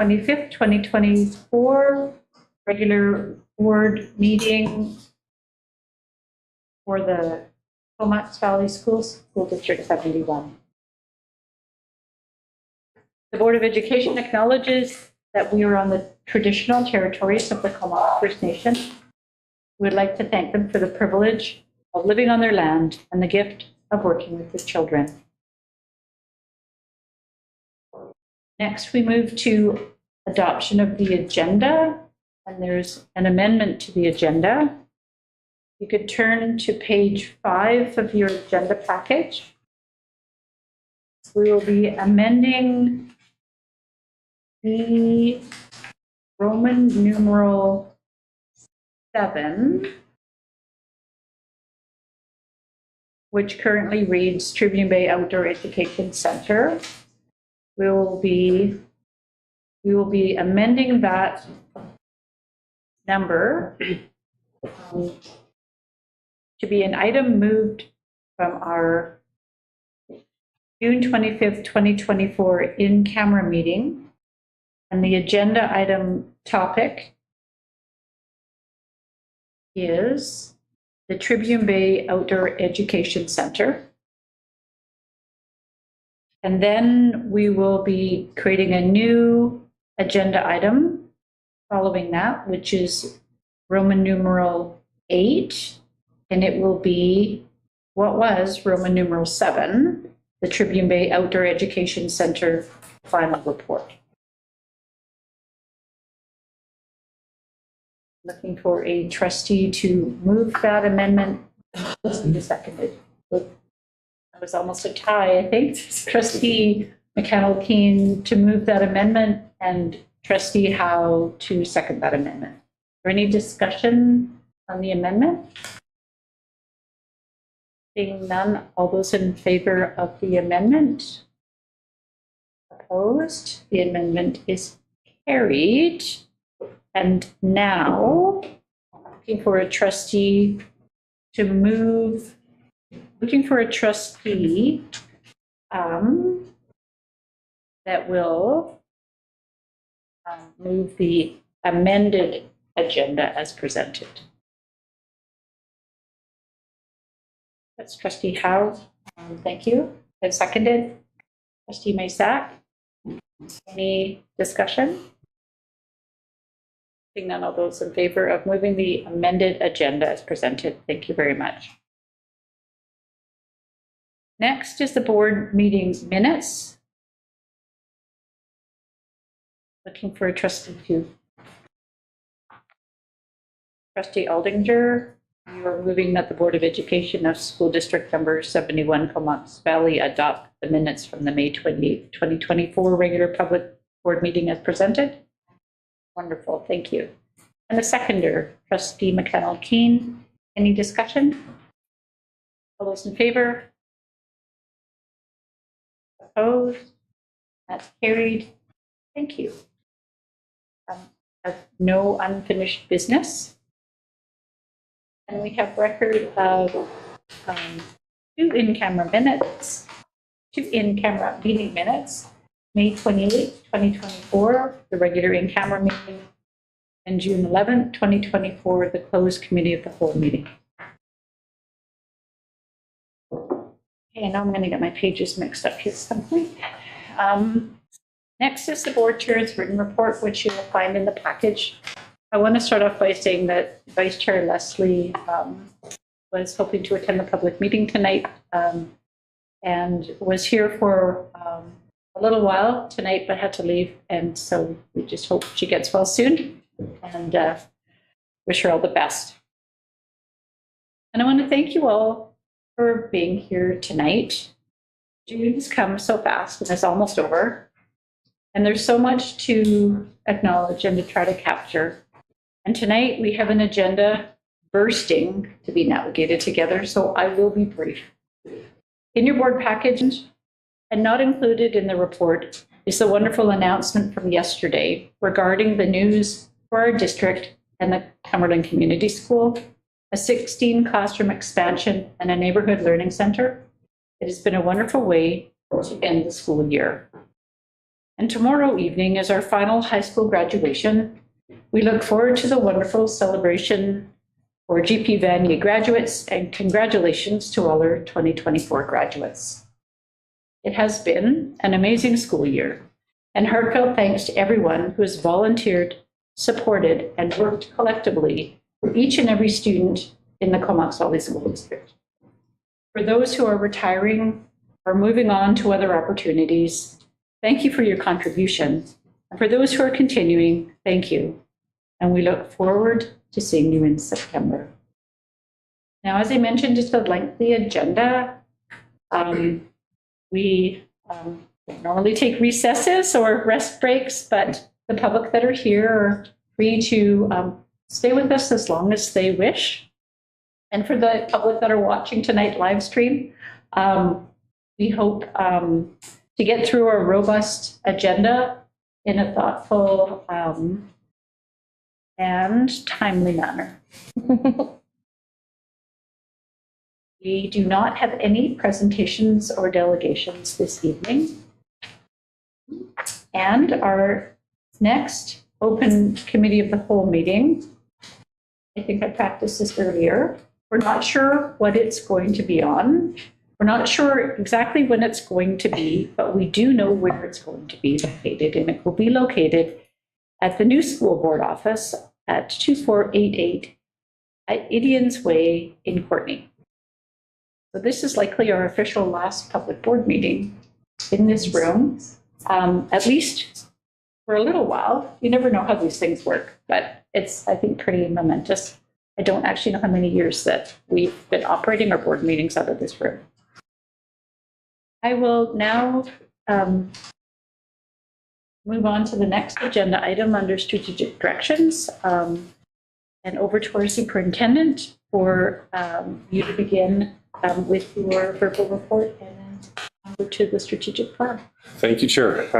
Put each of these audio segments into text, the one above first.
25th, 2024, regular board meeting for the Comox Valley Schools, School District 71. The Board of Education acknowledges that we are on the traditional territories of the Comox First Nation. We would like to thank them for the privilege of living on their land and the gift of working with the children. Next, we move to adoption of the agenda, and there's an amendment to the agenda. You could turn to page 5 of your agenda package. We will be amending the Roman numeral 7, which currently reads Tribune Bay Outdoor Education Center. We will be amending that number to be an item moved from our June 25th, 2024 in-camera meeting. And the agenda item topic is the Tribune Bay Outdoor Education Center. And then we will be creating a new agenda item following that, which is Roman numeral 8, and it will be what was Roman numeral 7, the Tribune Bay Outdoor Education Center final report. Looking for a trustee to move that amendment. Trustee seconded. That was almost a tie, I think. Trustee McConnell-Keene to move that amendment, and Trustee Howe to second that amendment. Is there any discussion on the amendment? Seeing none, all those in favor of the amendment? Opposed? The amendment is carried. And now, looking for a trustee to move, that will move the amended agenda as presented. That's Trustee Howe. Thank you. And seconded. Trustee Maysack. Any discussion? Seeing none, all those in favor of moving the amended agenda as presented. Thank you very much. Next is the board meeting minutes. Looking for a trustee to. Trustee Aldinger, you are moving that the Board of Education of School District number 71 Comox Valley adopt the minutes from the May 28, 2024 regular public board meeting as presented. Wonderful, thank you. And the seconder, Trustee McConnell-Keene. Any discussion? All those in favor? Opposed? That's carried. Thank you. Have no unfinished business. And we have record of 2 in-camera minutes, 2 in-camera meeting minutes, May 28, 2024, the regular in-camera meeting, and June 11, 2024, the closed committee of the whole meeting. Okay, now I'm going to get my pages mixed up here at some point. Next is the board chair's written report, which you will find in the package. I want to start off by saying that Vice Chair Leslie was hoping to attend the public meeting tonight and was here for a little while tonight, but had to leave. And so we just hope she gets well soon and wish her all the best. And I want to thank you all for being here tonight. June has come so fast and it's almost over. And there's so much to acknowledge and to try to capture. And tonight we have an agenda bursting to be navigated together, so I will be brief. In your board package, and not included in the report, is the wonderful announcement from yesterday regarding the news for our district and the Cumberland Community School, a 16 classroom expansion and a neighborhood learning center. It has been a wonderful way to end the school year. And tomorrow evening is our final high school graduation. We look forward to the wonderful celebration for GP Vanier graduates, and congratulations to all our 2024 graduates. It has been an amazing school year, and heartfelt thanks to everyone who has volunteered, supported, and worked collectively for each and every student in the Comox Valley School District. For those who are retiring or moving on to other opportunities, thank you for your contribution. And for those who are continuing, thank you. And we look forward to seeing you in September. Now, as I mentioned, it's a lengthy agenda. We don't normally take recesses or rest breaks, but the public that are here are free to stay with us as long as they wish. And for the public that are watching tonight live stream, we hope to get through a robust agenda in a thoughtful and timely manner. We do not have any presentations or delegations this evening. And our next open committee of the whole meeting, I think I practiced this earlier. We're not sure what it's going to be on. We're not sure exactly when it's going to be, but we do know where it's going to be located, and it will be located at the new school board office at 2488 at Indians Way in Courtenay. So this is likely our official last public board meeting in this room, at least for a little while. You never know how these things work, but it's, I think, pretty momentous. I don't actually know how many years that we've been operating our board meetings out of this room. I will now move on to the next agenda item under strategic directions, and over to our superintendent for you to begin with your verbal report, and then over to the strategic plan. Thank you, Chair.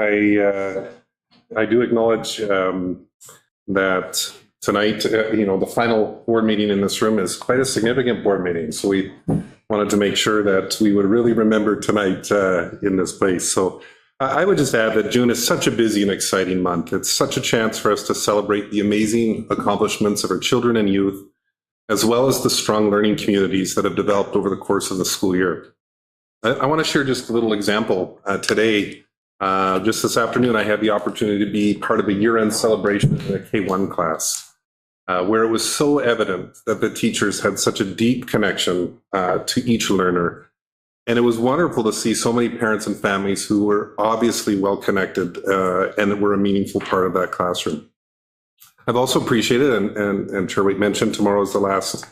I do acknowledge that tonight, the final board meeting in this room is quite a significant board meeting. So we wanted to make sure that we would really remember tonight in this place. So I would just add that June is such a busy and exciting month. It's such a chance for us to celebrate the amazing accomplishments of our children and youth, as well as the strong learning communities that have developed over the course of the school year. I want to share just a little example today. Just this afternoon, I had the opportunity to be part of a year-end celebration in the K1 class, where it was so evident that the teachers had such a deep connection to each learner. And it was wonderful to see so many parents and families who were obviously well-connected and were a meaningful part of that classroom. I've also appreciated, and Chair Waite mentioned, tomorrow is the last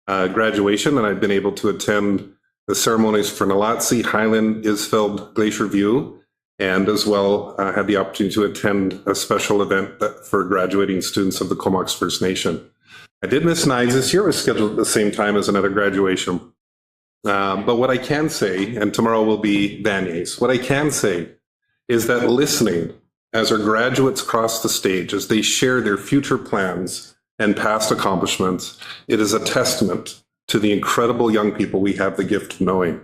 graduation, and I've been able to attend the ceremonies for Nalatsi, Highland, Isfeld, Glacier View, and as well had the opportunity to attend a special event for graduating students of the Comox First Nation. I did miss Nines this year. It was scheduled at the same time as another graduation. But what I can say, and tomorrow will be Vanier's, what I can say is that listening as our graduates cross the stage, as they share their future plans and past accomplishments, it is a testament to the incredible young people we have the gift of knowing.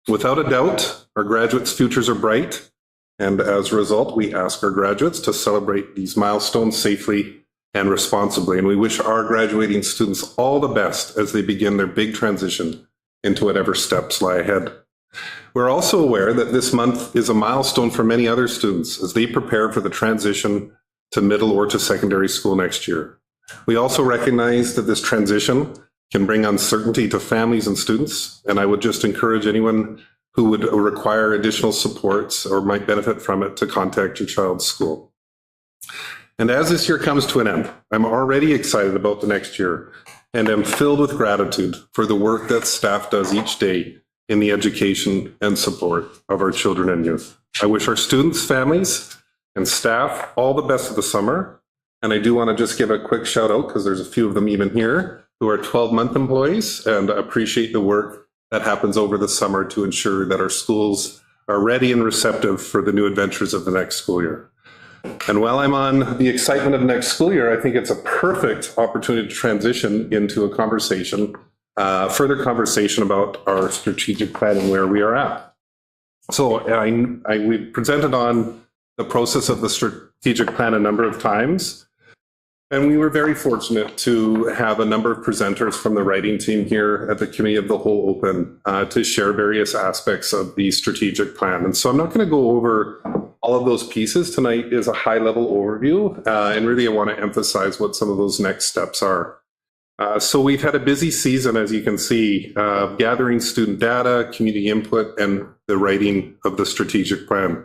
Without a doubt, our graduates' futures are bright, and as a result, we ask our graduates to celebrate these milestones safely and responsibly, and we wish our graduating students all the best as they begin their big transition into whatever steps lie ahead. We're also aware that this month is a milestone for many other students as they prepare for the transition to middle or to secondary school next year. We also recognize that this transition can bring uncertainty to families and students, and I would just encourage anyone who would require additional supports or might benefit from it to contact your child's school. And as this year comes to an end, I'm already excited about the next year and am filled with gratitude for the work that staff does each day in the education and support of our children and youth. I wish our students, families, and staff all the best of the summer. And I do want to just give a quick shout out, because there's a few of them even here, who are 12-month employees, and appreciate the work that happens over the summer to ensure that our schools are ready and receptive for the new adventures of the next school year. And while I'm on the excitement of next school year, I think it's a perfect opportunity to transition into a conversation, further conversation about our strategic plan and where we are at. So we presented on the process of the strategic plan a number of times. And we were very fortunate to have a number of presenters from the writing team here at the Committee of the Whole Open to share various aspects of the strategic plan. And so I'm not going to go over all of those pieces. Tonight is a high-level overview, and really I want to emphasize what some of those next steps are. So we've had a busy season, as you can see, gathering student data, community input, and the writing of the strategic plan.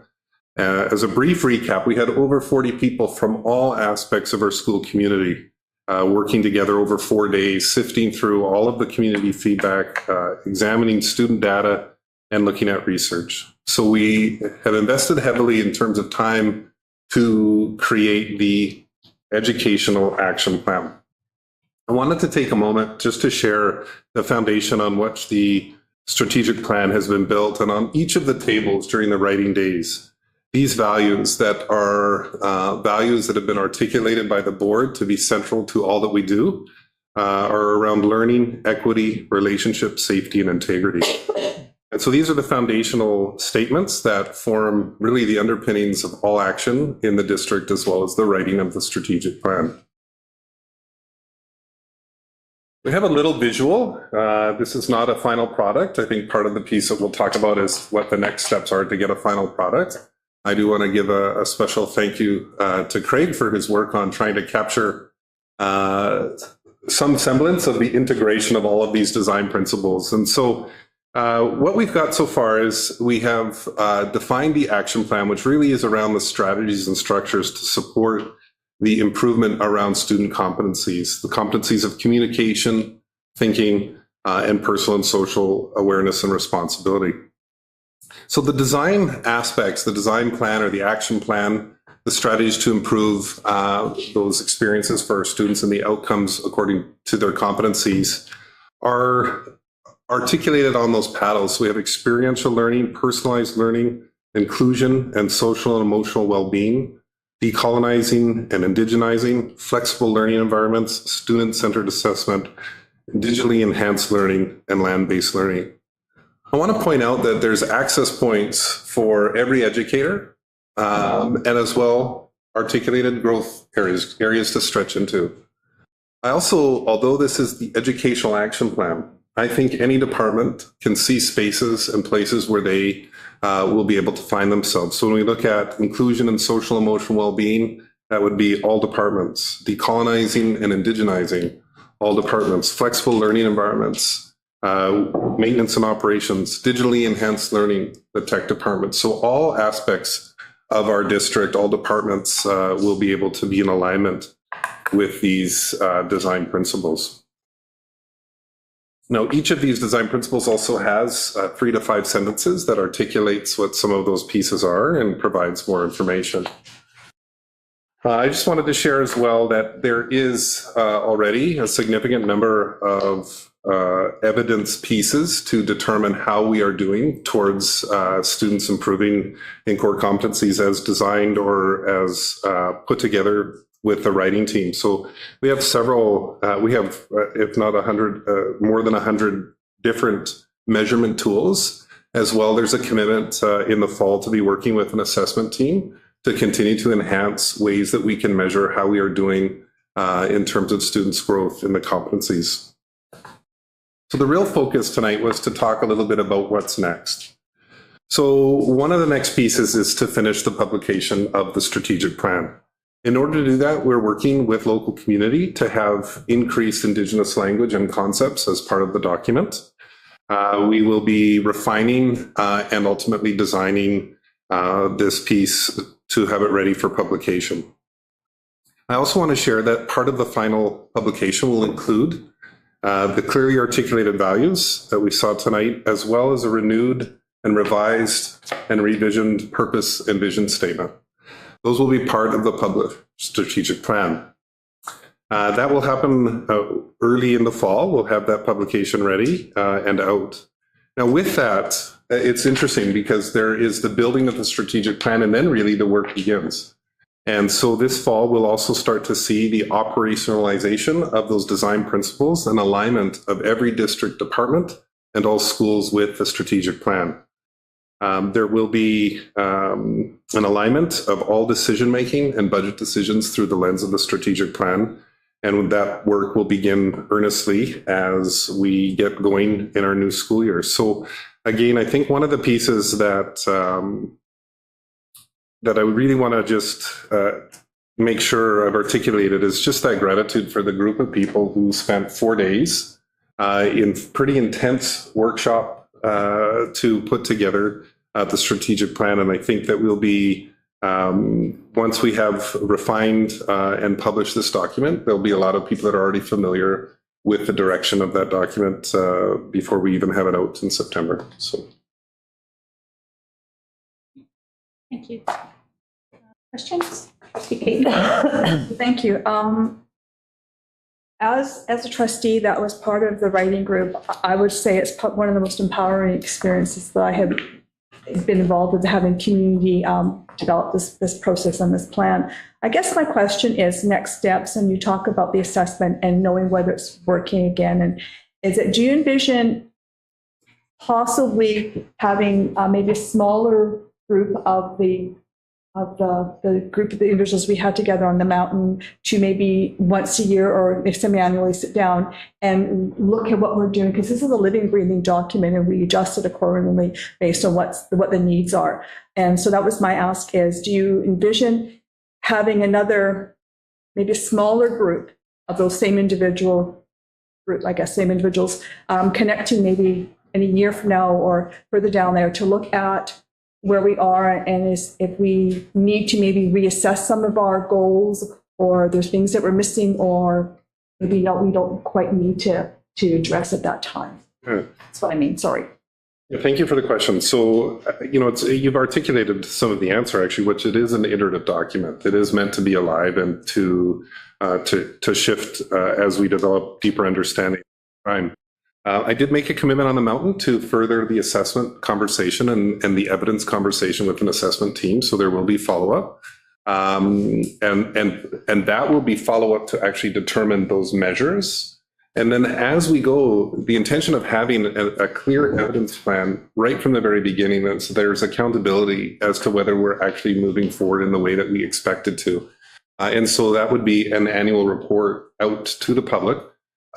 As a brief recap, we had over 40 people from all aspects of our school community working together over 4 days, sifting through all of the community feedback, examining student data, and looking at research. So we have invested heavily in terms of time to create the educational action plan. I wanted to take a moment just to share the foundation on which the strategic plan has been built, and on each of the tables during the writing days, these values that are values that have been articulated by the board to be central to all that we do are around learning, equity, relationship, safety, and integrity. And so these are the foundational statements that form really the underpinnings of all action in the district, as well as the writing of the strategic plan. We have a little visual. This is not a final product. I think part of the piece that we'll talk about is what the next steps are to get a final product. I do want to give a special thank you to Craig for his work on trying to capture some semblance of the integration of all of these design principles. And so what we've got so far is we have defined the action plan, which really is around the strategies and structures to support the improvement around student competencies, the competencies of communication, thinking, and personal and social awareness and responsibility. So the design aspects, the design plan or the action plan, the strategies to improve those experiences for our students and the outcomes according to their competencies are articulated on those paddles. So we have experiential learning, personalized learning, inclusion and social and emotional well-being, decolonizing and indigenizing, flexible learning environments, student-centered assessment, digitally enhanced learning, and land-based learning. I want to point out that there's access points for every educator and as well articulated growth areas to stretch into. I also, although this is the educational action plan, I think any department can see spaces and places where they will be able to find themselves. So when we look at inclusion and social emotional well-being, that would be all departments. Decolonizing and indigenizing, all departments. Flexible learning environments, maintenance and operations, digitally enhanced learning, the tech department. So all aspects of our district, all departments will be able to be in alignment with these design principles. Now, each of these design principles also has 3 to 5 sentences that articulates what some of those pieces are and provides more information. I just wanted to share as well that there is already a significant number of evidence pieces to determine how we are doing towards students improving in core competencies as designed or as put together with the writing team. So we have several, if not 100, more than 100 different measurement tools. As well, there's a commitment in the fall to be working with an assessment team to continue to enhance ways that we can measure how we are doing in terms of students' growth in the competencies. So the real focus tonight was to talk a little bit about what's next. So one of the next pieces is to finish the publication of the strategic plan. In order to do that, we're working with local community to have increased Indigenous language and concepts as part of the document. We will be refining and ultimately designing this piece to have it ready for publication. I also want to share that part of the final publication will include the clearly articulated values that we saw tonight, as well as a renewed and revised and revisioned purpose and vision statement. Those will be part of the public strategic plan. That will happen early in the fall. We'll have that publication ready and out. Now with that, it's interesting because there is the building of the strategic plan and then really the work begins. And so this fall, we'll also start to see the operationalization of those design principles and alignment of every district department and all schools with the strategic plan. There will be an alignment of all decision-making and budget decisions through the lens of the strategic plan. And that work will begin earnestly as we get going in our new school year. So again, I think one of the pieces that that I really want to just make sure I've articulated is just that gratitude for the group of people who spent 4 days in pretty intense workshop to put together the strategic plan. And I think that we'll be, once we have refined and published this document, there'll be a lot of people that are already familiar with the direction of that document before we even have it out in September. So, Thank you. Questions? Trustee Kate? Thank you. As a trustee that was part of the writing group, I would say it's one of the most empowering experiences that I have been involved with, having community develop this process and this plan. I guess my question is next steps, and you talk about the assessment and knowing whether it's working again. And do you envision possibly having maybe a smaller group of the group of the individuals we had together on the mountain to maybe once a year or semi-annually sit down and look at what we're doing? Because this is a living, breathing document, and we adjust it accordingly based on what the needs are. And so that was my ask is, do you envision having another, maybe a smaller group of those same individuals, connecting maybe in a year from now or further down there to look at where we are, and if we need to maybe reassess some of our goals, or there's things that we're missing, or maybe we don't quite need to address at that time. That's what I mean, sorry. yeah, thank you for the question. So, you've articulated some of the answer actually, which it is an iterative document. It is meant to be alive and to shift as we develop deeper understanding of time. I did make a commitment on the mountain to further the assessment conversation and the evidence conversation with an assessment team. So there will be follow-up. And that will be follow-up to actually determine those measures. And then as we go, the intention of having a clear evidence plan right from the very beginning, that there's accountability as to whether we're actually moving forward in the way that we expected to. And so that would be an annual report out to the public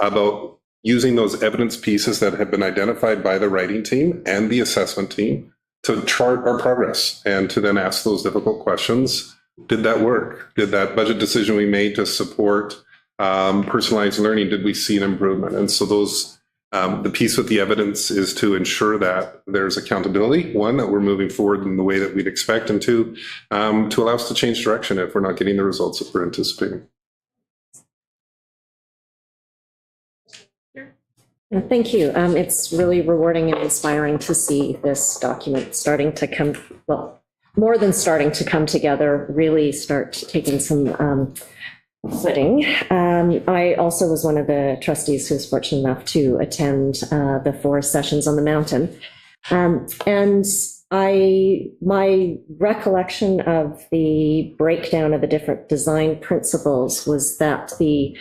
about using those evidence pieces that have been identified by the writing team and the assessment team to chart our progress and to then ask those difficult questions. Did that work? Did that budget decision we made to support personalized learning, did we see an improvement? And so the piece with the evidence is to ensure that there's accountability, one, that we're moving forward in the way that we'd expect, and two, to allow us to change direction if we're not getting the results that we're anticipating. Thank you. It's really rewarding and inspiring to see this document starting to come, well, more than starting to come together, really start taking some footing. I also was one of the trustees who was fortunate enough to attend the 4 sessions on the mountain. And my recollection of the breakdown of the different design principles was that the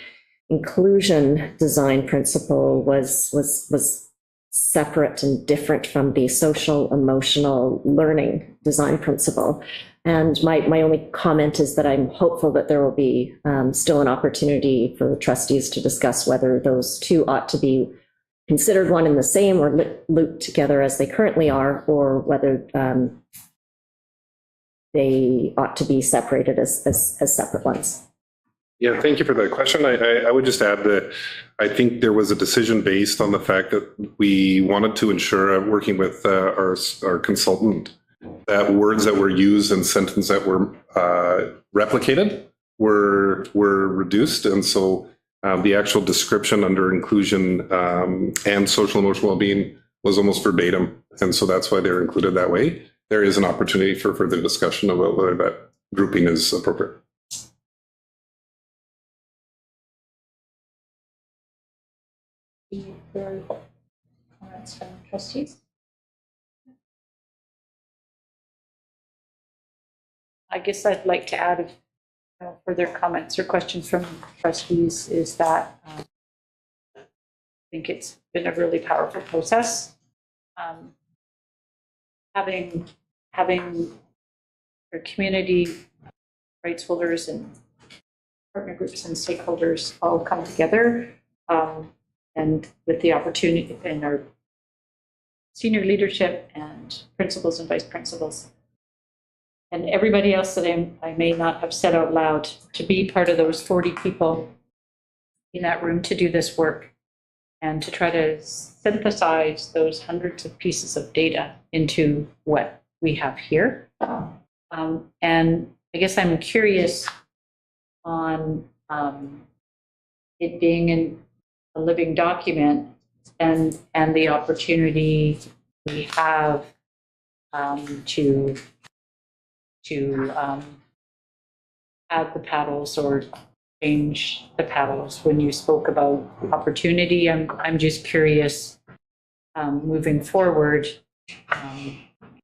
inclusion design principle was separate and different from the social emotional learning design principle. And my only comment is that I'm hopeful that there will be still an opportunity for trustees to discuss whether those two ought to be considered one and the same or looped together as they currently are, or whether they ought to be separated as separate ones. Yeah, thank you for that question. I would just add that I think there was a decision based on the fact that we wanted to ensure, working with our consultant, that words that were used and sentences that were replicated were reduced. And so the actual description under inclusion and social emotional well-being was almost verbatim. And so that's why they're included that way. There is an opportunity for further discussion about whether that grouping is appropriate. Any further comments from trustees? I guess I'd like to add further comments or questions from trustees is that I think it's been a really powerful process. having our community rights holders and partner groups and stakeholders all come together, and with the opportunity and our senior leadership and principals and vice principals and everybody else that I may not have said out loud, to be part of those 40 people in that room to do this work and to try to synthesize those hundreds of pieces of data into what we have here. And I guess I'm curious on it being in a living document and the opportunity we have to add the paddles or change the paddles. When you spoke about opportunity, I'm just curious, moving forward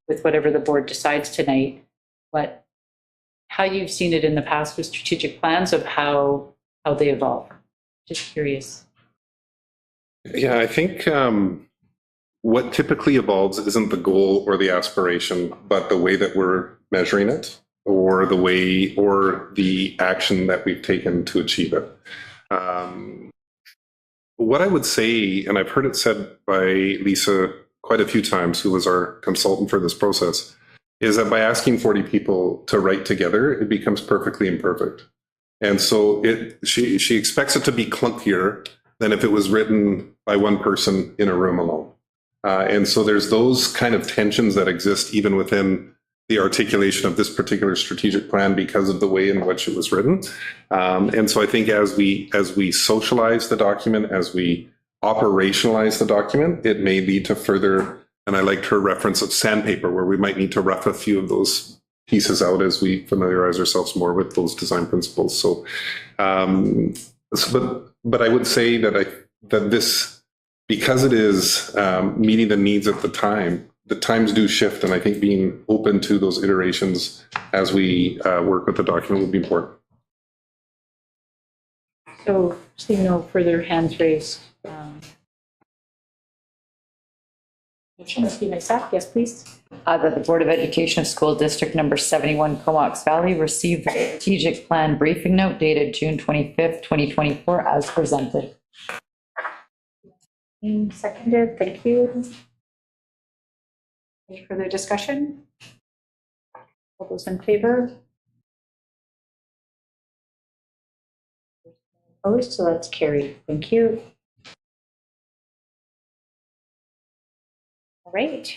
with whatever the board decides tonight, how you've seen it in the past with strategic plans of how they evolve. Just curious. Yeah, I think what typically evolves isn't the goal or the aspiration, but the way that we're measuring it, or the way or the action that we've taken to achieve it. What I would say, and I've heard it said by Lisa quite a few times, who was our consultant for this process, is that by asking 40 people to write together, it becomes perfectly imperfect. And so she expects it to be clunkier than if it was written by one person in a room alone. And so there's those kind of tensions that exist even within the articulation of this particular strategic plan because of the way in which it was written. And so I think as we socialize the document, as we operationalize the document, it may lead to further, and I liked her reference of sandpaper, where we might need to rough a few of those pieces out as we familiarize ourselves more with those design principles. So, but I would say that this, because it is meeting the needs at the times do shift, and I think being open to those iterations as we work with the document would be important. So, seeing no further hands raised. Yes, please. That the Board of Education of School District Number 71, Comox Valley, received the strategic plan briefing note dated June 25th, 2024, as presented. Seconded, thank you. Any further discussion? All those in favor? Opposed, so that's carried. Thank you. All right.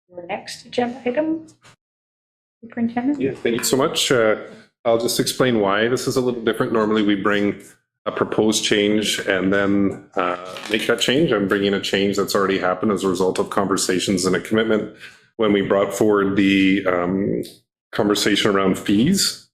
Your next agenda item, Superintendent? Yeah, thank you so much. I'll just explain why this is a little different. Normally we bring a proposed change and then make that change. I'm bringing a change that's already happened as a result of conversations and a commitment when we brought forward the conversation around fees.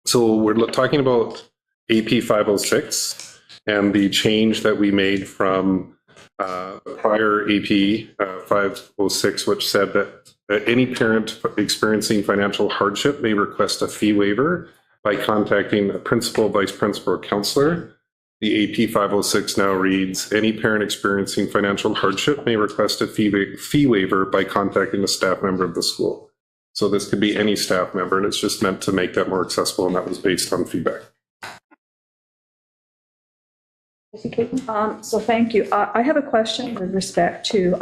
So we're talking about AP 506 and the change that we made from prior AP 506, which said that any parent experiencing financial hardship may request a fee waiver by contacting a principal, vice principal, or counselor. The AP 506 now reads, any parent experiencing financial hardship may request a fee waiver by contacting a staff member of the school. So this could be any staff member, and it's just meant to make that more accessible, and that was based on feedback. So thank you. I have a question with respect to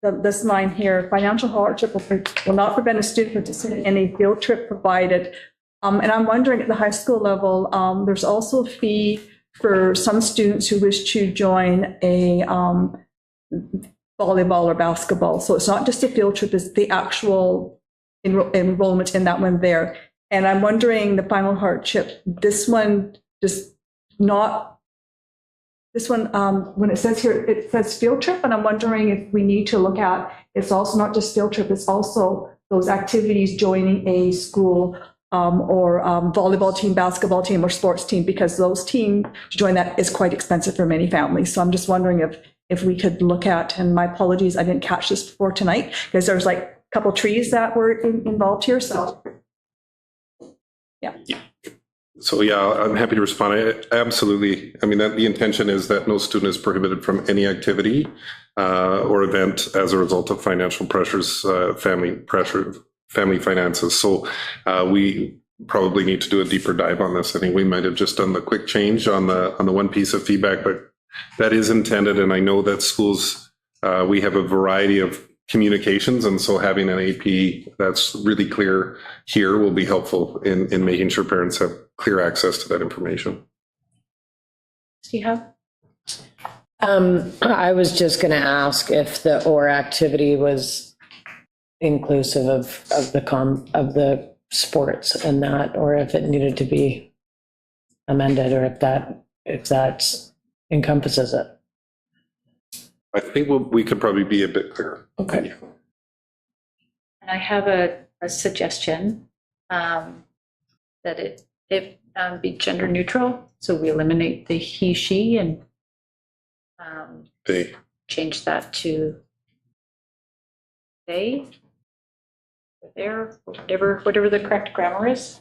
this line here. Financial hardship will not prevent a student from participating in any field trip provided. And I'm wondering at the high school level, there's also a fee for some students who wish to join a volleyball or basketball. So it's not just a field trip, it's the actual enrollment in that one there. And I'm wondering the final hardship, this one just not, this one, when it says here, it says field trip, and I'm wondering if we need to look at, it's also not just field trip, it's also those activities joining a school or volleyball team, basketball team, or sports team, because those teams to join that is quite expensive for many families. So I'm just wondering if we could look at, and my apologies, I didn't catch this before tonight, because there's like a couple trees that were involved here, so yeah. So yeah, I'm happy to respond. Absolutely. I mean, the intention is that no student is prohibited from any activity or event as a result of financial pressures, family finances. So we probably need to do a deeper dive on this. I think we might have just done the quick change on the one piece of feedback, but that is intended. And I know that schools, we have a variety of communications, and so having an AP that's really clear here will be helpful in making sure parents have clear access to that information. Do you have? I was just going to ask if the or activity was inclusive of the sports and that, or if it needed to be amended, or if that encompasses it. I think we could probably be a bit clearer. Okay. And I have a suggestion that it be gender neutral. So we eliminate the he, she, and They. change that to they, or their, or whatever the correct grammar is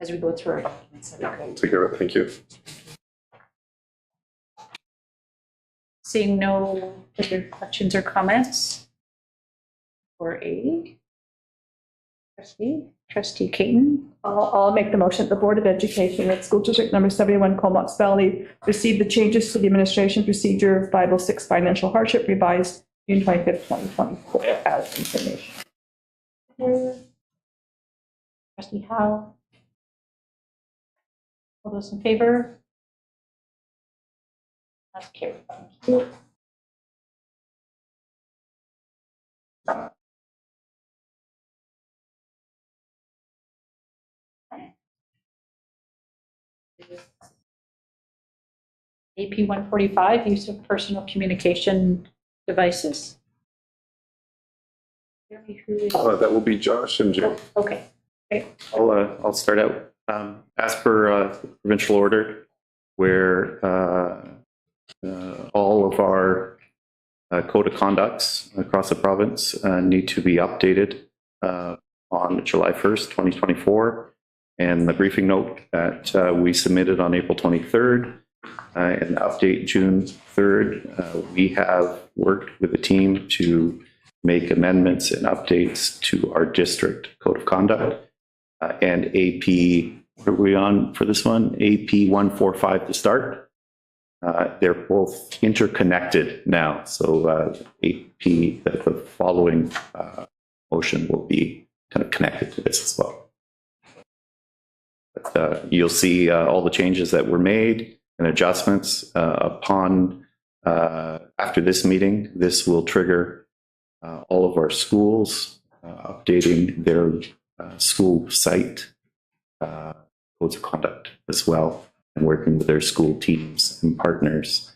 as we go through our documents. Take care of it. Thank you. Seeing no other questions or comments for A. Trustee Caton. I'll make the motion. The Board of Education at School District number 71 Comox Valley receive the changes to the administration procedure 506 financial hardship revised June 25th, 2024 as information. Trustee Howe. All those in favor? That's carried. Thank you. AP 145, use of personal communication devices. That will be Josh and Jim. Okay. I'll start out. As per provincial order, where all of our code of conducts across the province need to be updated on July 1st, 2024. And the briefing note that we submitted on April 23rd and update June 3rd, we have worked with the team to make amendments and updates to our district code of conduct. And AP, what are we on for this one? AP 145 to start. They're both interconnected now. So AP, the following motion will be kind of connected to this as well. But you'll see all the changes that were made and adjustments upon after this meeting. This will trigger all of our schools updating their school site codes of conduct as well, and working with their school teams and partners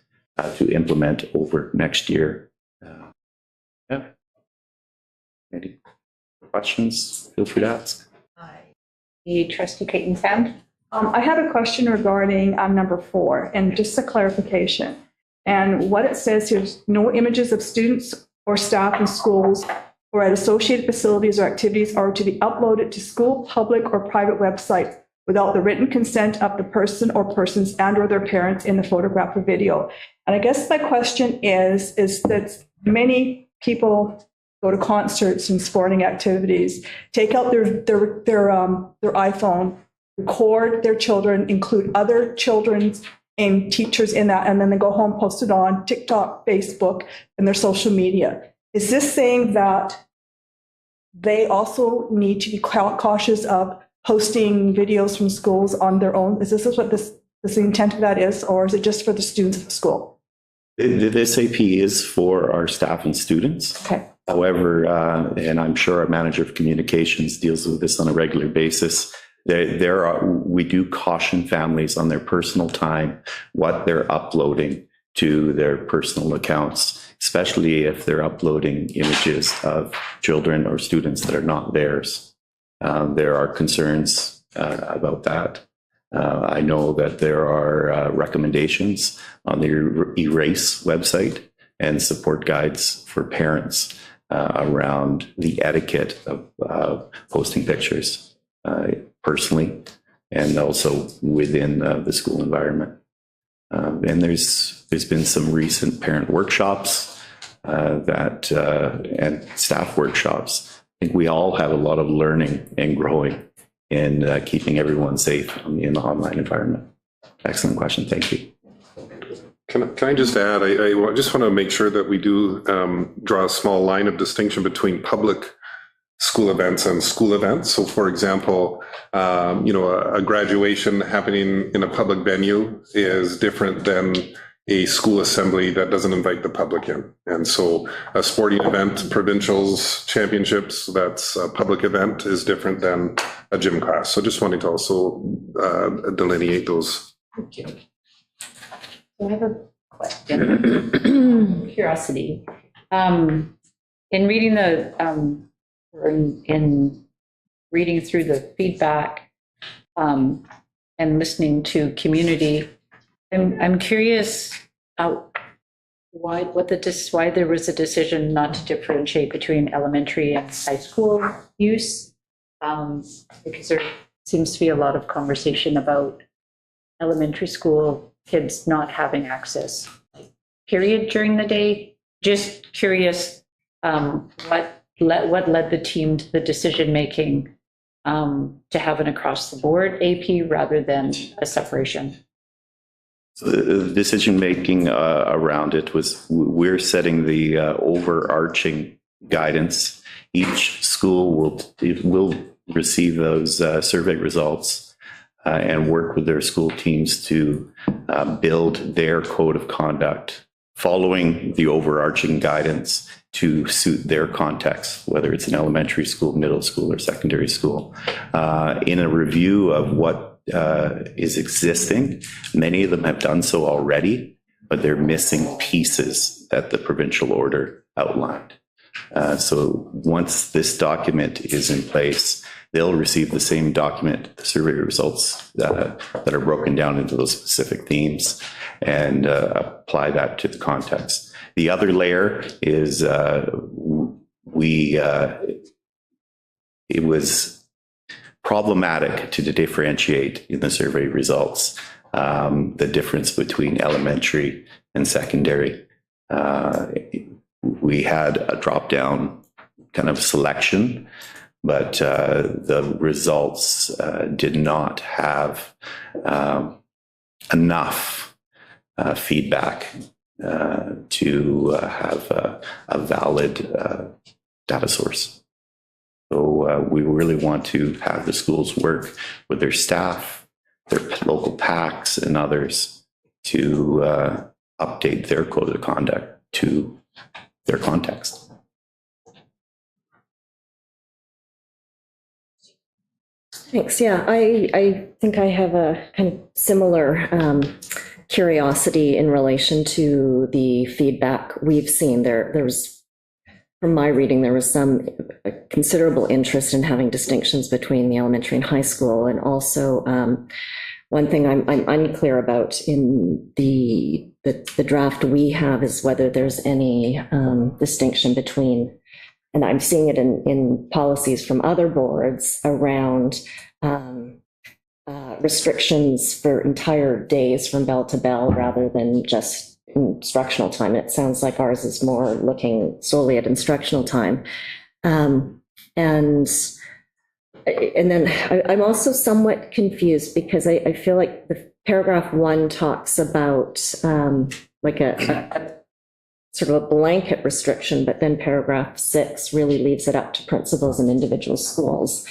to implement over next year. Yeah. Any questions? Feel free to ask. Trustee Caton's hand. I have a question regarding number 4, and just a clarification. And what it says here is no images of students or staff in schools or at associated facilities or activities are to be uploaded to school, public, or private websites without the written consent of the person or persons and or their parents in the photograph or video. And I guess my question is that many people go to concerts and sporting activities, take out their iPhone, record their children, include other children and teachers in that, and then they go home, post it on TikTok, Facebook, and their social media. Is this saying that they also need to be cautious of posting videos from schools on their own? Is this what this intent of that is, or is it just for the students of the school? This AP is for our staff and students. Okay. However, and I'm sure our manager of communications deals with this on a regular basis, we do caution families on their personal time, what they're uploading to their personal accounts, especially if they're uploading images of children or students that are not theirs. There are concerns about that. I know that there are recommendations on the Erase website and support guides for parents around the etiquette of posting pictures personally. and also within the school environment. And there's been some recent parent workshops and staff workshops. I think we all have a lot of learning and growing in keeping everyone safe in the online environment. Excellent question. Thank you. Can I just add, I just want to make sure that we do draw a small line of distinction between public school events and school events. So for example, a graduation happening in a public venue is different than a school assembly that doesn't invite the public in. And so a sporting event, provincials, championships, that's a public event, is different than a gym class. So just wanting to also delineate those. Thank you. So I have a question, curiosity. In reading in reading through the feedback and listening to community, I'm curious why there was a decision not to differentiate between elementary and high school use, because there seems to be a lot of conversation about elementary school kids not having access, period, during the day. Just curious, what led the team to the decision making to have an across the board AP rather than a separation? So the decision making around it was, we're setting the overarching guidance. Each school will receive those survey results and work with their school teams to build their code of conduct following the overarching guidance to suit their context, whether it's an elementary school, middle school, or secondary school. In a review of what is existing, many of them have done so already, but they're missing pieces that the provincial order outlined. So once this document is in place, they'll receive the same document, the survey results that are broken down into those specific themes, and apply that to the context. The other layer is it was problematic to differentiate in the survey results the difference between elementary and secondary. We had a drop-down kind of selection, but the results did not have enough feedback to have a valid data source. So we really want to have the schools work with their staff, their local PACs and others to update their code of conduct to their context. Thanks. Yeah, I think I have a kind of similar curiosity in relation to the feedback we've seen. There was, from my reading, there was some considerable interest in having distinctions between the elementary and high school. And also, one thing I'm unclear about in the draft we have is whether there's any distinction between, and I'm seeing it in policies from other boards around restrictions for entire days from bell to bell rather than just instructional time. It sounds like ours is more looking solely at instructional time. And then I'm also somewhat confused because I feel like the paragraph 1 talks about like a sort of a blanket restriction, but then paragraph 6 really leaves it up to principals and individual schools.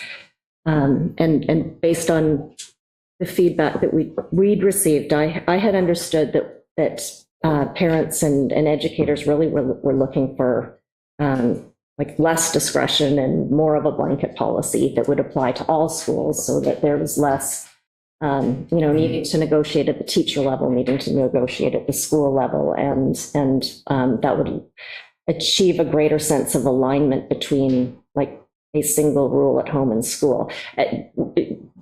And based on the feedback that we'd received, I had understood that parents and educators really were looking for like less discretion and more of a blanket policy that would apply to all schools, so that there was less, needing to negotiate at the teacher level, needing to negotiate at the school level, and that would achieve a greater sense of alignment between like a single rule at home and school.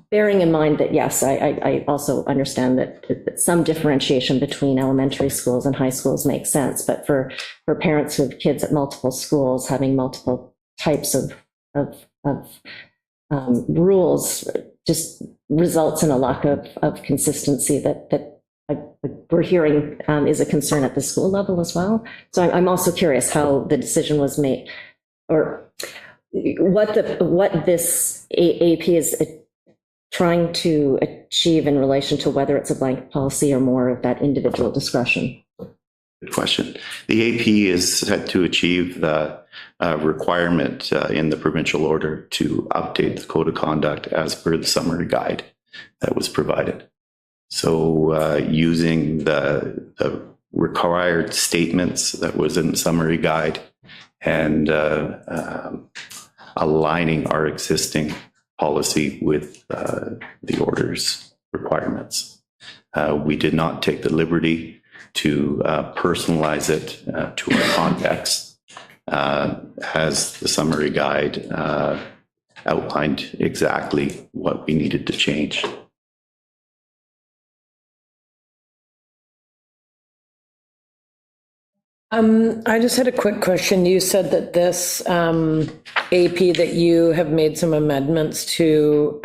Bearing in mind that, yes, I also understand that some differentiation between elementary schools and high schools makes sense, but for parents who have kids at multiple schools, having multiple types of rules just results in a lack of consistency that we're hearing is a concern at the school level as well. So I'm also curious how the decision was made, or what this AP is trying to achieve in relation to whether it's a blanket policy or more of that individual discretion. Good question. The AP is set to achieve the requirement in the provincial order to update the code of conduct as per the summary guide that was provided. So using the required statements that was in the summary guide and aligning our existing policy with the order's requirements. We did not take the liberty to personalize it to our context, as the summary guide outlined exactly what we needed to change. I just had a quick question. You said that this AP that you have made some amendments to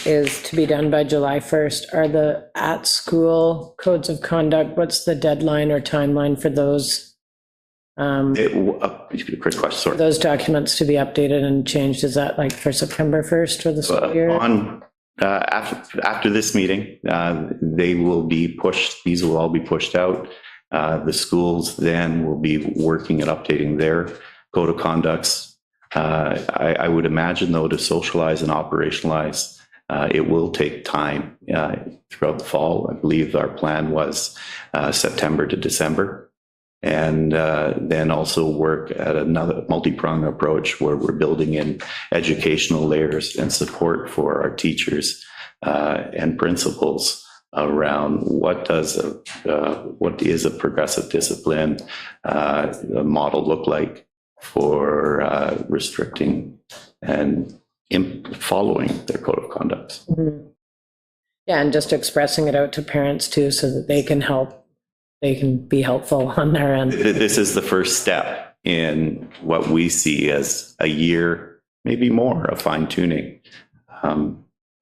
is to be done by July 1st. Are the at-school codes of conduct, what's the deadline or timeline for those? Good question, sorry. Those documents to be updated and changed, is that like for September 1st for the school year? After this meeting, they will be pushed, these will all be pushed out. The schools then will be working at updating their code of conducts. I would imagine, though, to socialize and operationalize, it will take time throughout the fall. I believe our plan was September to December. And then also work at another multi-pronged approach where we're building in educational layers and support for our teachers and principals around what is a progressive discipline model look like for restricting and following their code of conduct. Mm-hmm. Yeah, and just expressing it out to parents too, so that they can help. They can be helpful on their end. This is the first step in what we see as a year, maybe more, of fine tuning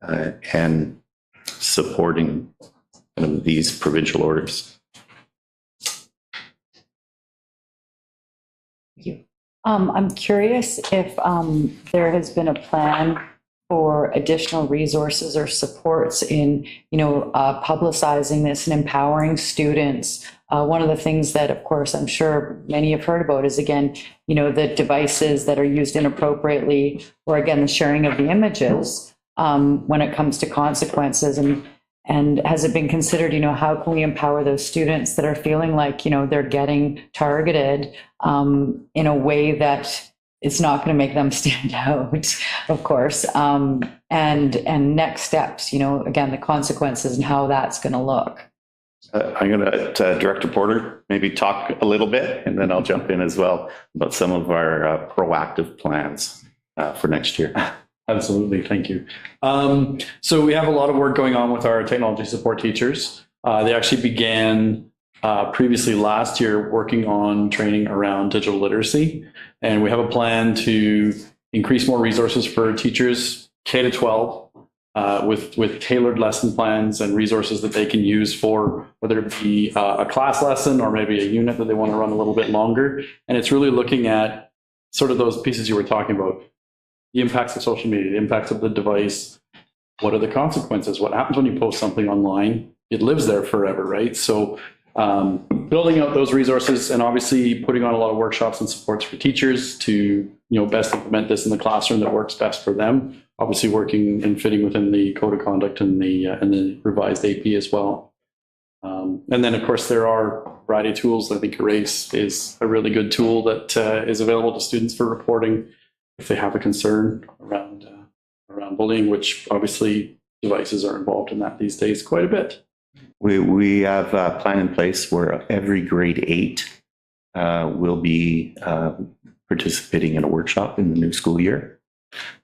and supporting these provincial orders. Thank you. I'm curious if there has been a plan for additional resources or supports in, publicizing this and empowering students. One of the things that, of course, I'm sure many have heard about is, again, the devices that are used inappropriately, or again, the sharing of the images when it comes to consequences. And has it been considered, how can we empower those students that are feeling like, they're getting targeted in a way that it's not going to make them stand out, of course, and next steps, again, the consequences and how that's going to look. I'm going to let Director Porter maybe talk a little bit, and then I'll jump in as well about some of our proactive plans for next year. Absolutely, thank you. So we have a lot of work going on with our technology support teachers. They actually began previously last year working on training around digital literacy. And we have a plan to increase more resources for teachers K-12 with tailored lesson plans and resources that they can use for whether it be a class lesson or maybe a unit that they want to run a little bit longer. And it's really looking at sort of those pieces you were talking about, the impacts of social media, the impacts of the device. What are the consequences? What happens when you post something online? It lives there forever, right? So building out those resources and obviously putting on a lot of workshops and supports for teachers to best implement this in the classroom that works best for them. Obviously working and fitting within the code of conduct and the revised AP as well. And then of course there are a variety of tools. I think Erase is a really good tool that is available to students for reporting if they have a concern around bullying, which obviously devices are involved in that these days quite a bit. We have a plan in place where every grade 8 will be participating in a workshop in the new school year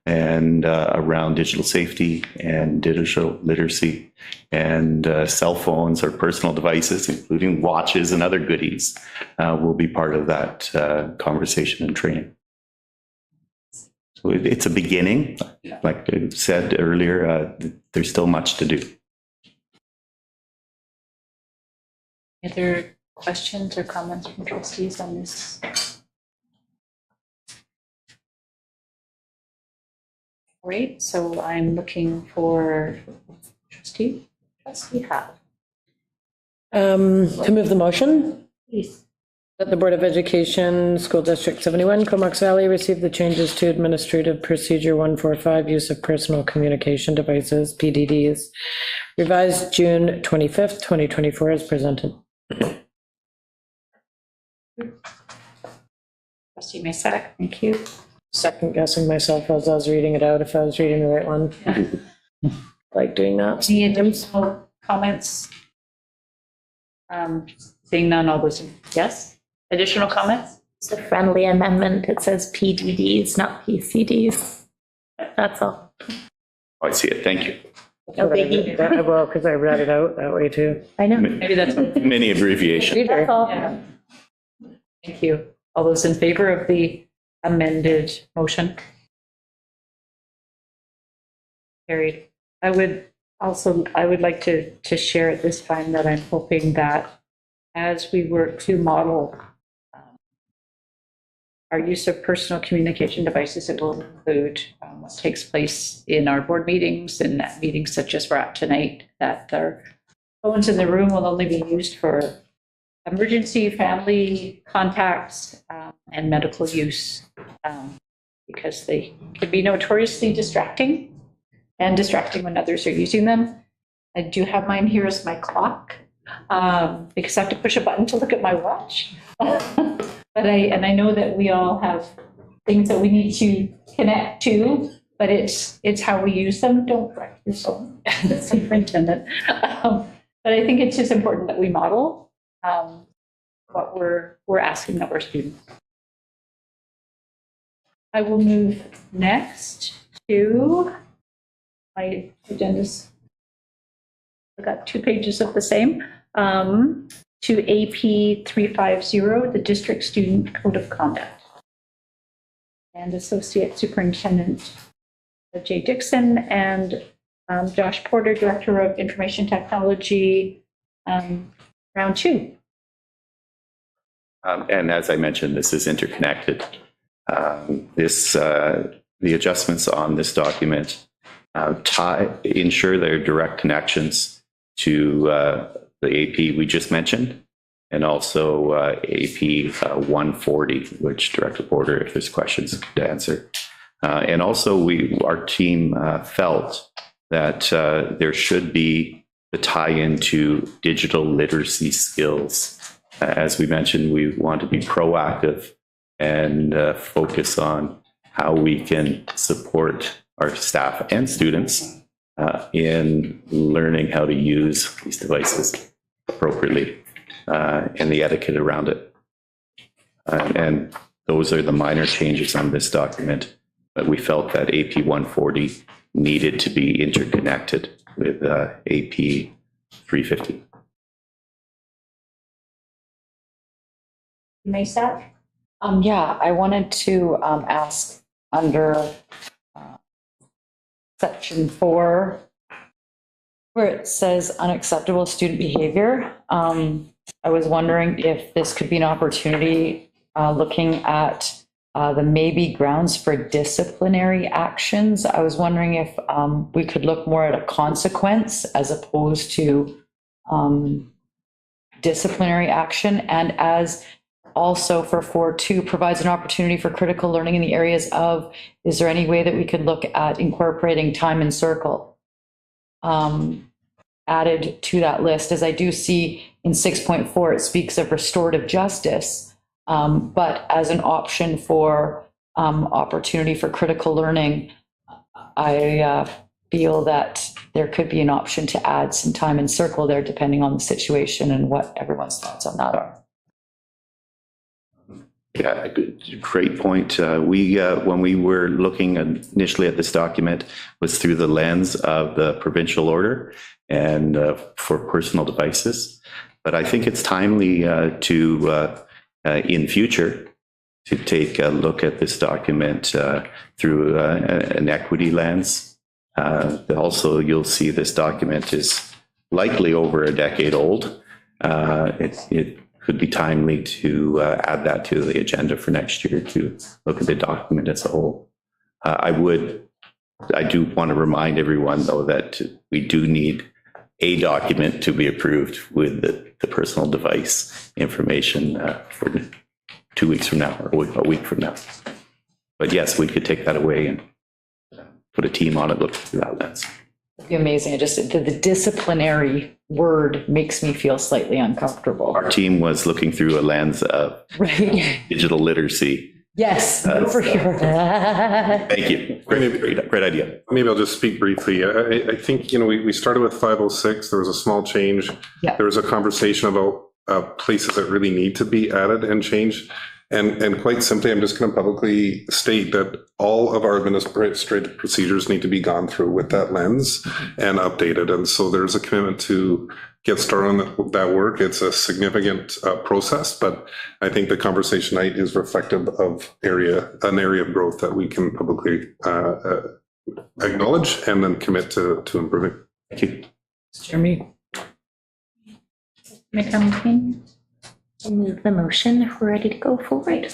and around digital safety and digital literacy and cell phones or personal devices, including watches and other goodies, will be part of that conversation and training. So it's a beginning. Like I said earlier, there's still much to do. Any other questions or comments from trustees on this? Great, so I'm looking for trustee Howe. To move the motion, Please. that the Board of Education, School District 71, Comox Valley, receive the changes to Administrative Procedure 145, use of personal communication devices, PDDs, revised June 25th, 2024, as presented. Trustee Masak, thank you. Second guessing myself as I was reading it out, if I was reading the right one. Like doing that. Any additional comments? Seeing none, all those, yes? Additional comments? It's a friendly amendment. It says PDDs, not PCDs. That's all. Oh, I see it. Thank you. No biggie. Well, because I read it out that way too. I know. Maybe that's, Many abbreviations. That's all. yeah. Thank you. All those in favor of the amended motion? Carried. I would like to share at this time that I'm hoping that as we work to model our use of personal communication devices, it will include what takes place in our board meetings and meetings such as we're at tonight, that our phones in the room will only be used for emergency, family contacts, and medical use, because they can be notoriously distracting and distracting when others are using them. I do have mine here as my clock, because I have to push a button to look at my watch. But I know that we all have things that we need to connect to, but it's how we use them. Don't wreck your phone, superintendent. But I think it's just important that we model what we're asking of our students. I will move next to my agendas. I've got 2 pages of the same, to AP 350, the District Student Code of Conduct. And Associate Superintendent Jay Dixon and Josh Porter, Director of Information Technology, round 2. And as I mentioned, this is interconnected. The adjustments on this document ensure there are direct connections to the AP we just mentioned, and also AP 140, which Director Porter, if there's questions, could answer. And also, our team felt that there should be the tie-in to digital literacy skills. As we mentioned, we want to be proactive and focus on how we can support our staff and students in learning how to use these devices appropriately and the etiquette around it. And those are the minor changes on this document, but we felt that AP 140 needed to be interconnected with AP 350. Masak? Yeah, I wanted to ask under section 4, where it says unacceptable student behavior. I was wondering if this could be an opportunity looking at the maybe grounds for disciplinary actions. I was wondering if we could look more at a consequence as opposed to disciplinary action, and as also for 4.2 provides an opportunity for critical learning in the areas of, is there any way that we could look at incorporating time and circle added to that list? As I do see in 6.4, it speaks of restorative justice, but as an option for opportunity for critical learning, I feel that there could be an option to add some time and circle there, depending on the situation and what everyone's thoughts on that are. Yeah, great point. When we were looking initially at this document, was through the lens of the provincial order and for personal devices. But I think it's timely to, in future, to take a look at this document through an equity lens. Also, you'll see this document is likely over a decade old. It could be timely to add that to the agenda for next year to look at the document as a whole. I do want to remind everyone, though, that we do need a document to be approved with the personal device information for 2 weeks from now, or a week from now. But yes, we could take that away and put a team on it, look through that lens. It'd be amazing. The disciplinary word makes me feel slightly uncomfortable. Our team was looking through a lens of Right. digital literacy. Yes, for sure. Thank you. Great idea. Maybe I'll just speak briefly. I think, we started with 506. There was a small change. Yeah. There was a conversation about places that really need to be added and changed. And quite simply, I'm just going to publicly state that all of our administrative procedures need to be gone through with that lens and updated. And so there's a commitment to get started on that work. It's a significant process, but I think the conversation tonight is reflective of an area of growth that we can publicly acknowledge and then commit to improving. Thank you. Jeremy? McCown, move the motion if we're ready to go forward.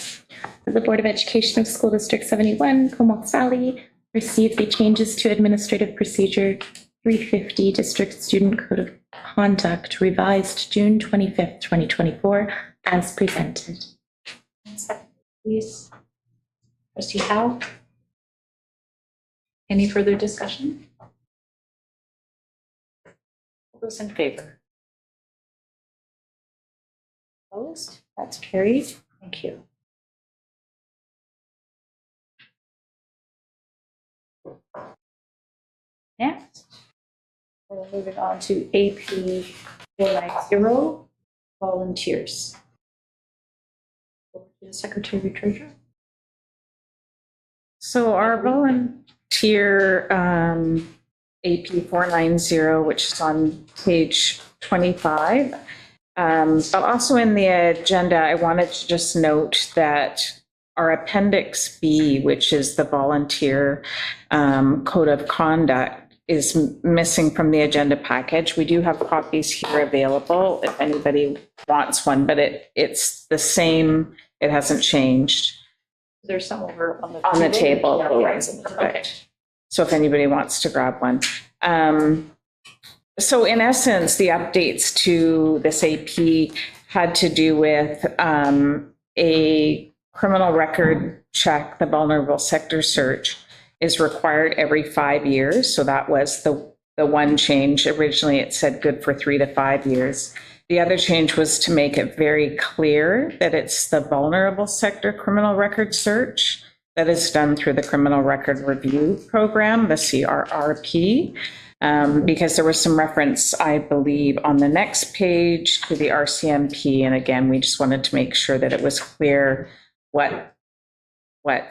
The Board of Education of School District 71, Comox Valley, received the changes to Administrative Procedure 350 District Student Code of Conduct revised June 25th, 2024, as presented. Please. Trustee Howe? Any further discussion? All those in favor? Opposed? That's carried. Thank you. Next, we're moving on to AP 490, volunteers. Over to the Secretary Treasurer. So our volunteer AP 490, which is on page 25, but also in the agenda, I wanted to just note that our Appendix B, which is the volunteer code of conduct, is missing from the agenda package. We do have copies here available if anybody wants one, but it's the same. It hasn't changed. There's some over on the table. Yeah. Okay. So if anybody wants to grab one. So in essence, the updates to this AP had to do with a criminal record check. The vulnerable sector search is required every 5 years. So that was the one change. Originally, it said good for 3 to 5 years. The other change was to make it very clear that it's the vulnerable sector criminal record search that is done through the Criminal Record Review Program, the CRRP, because there was some reference, I believe, on the next page to the RCMP. And again, we just wanted to make sure that it was clear what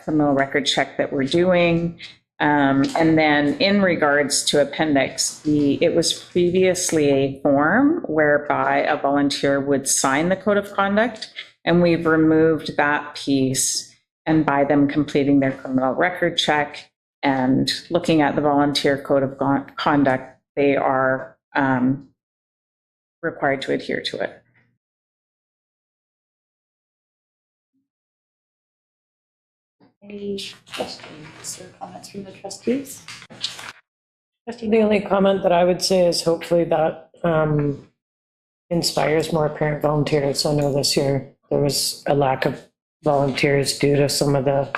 criminal record check that we're doing. And then in regards to Appendix B, it was previously a form whereby a volunteer would sign the code of conduct, and we've removed that piece. And by them completing their criminal record check and looking at the volunteer code of conduct, they are required to adhere to it. Any questions or comments from the trustees? The only comment that I would say is hopefully that inspires more parent volunteers. I know this year there was a lack of volunteers due to some of the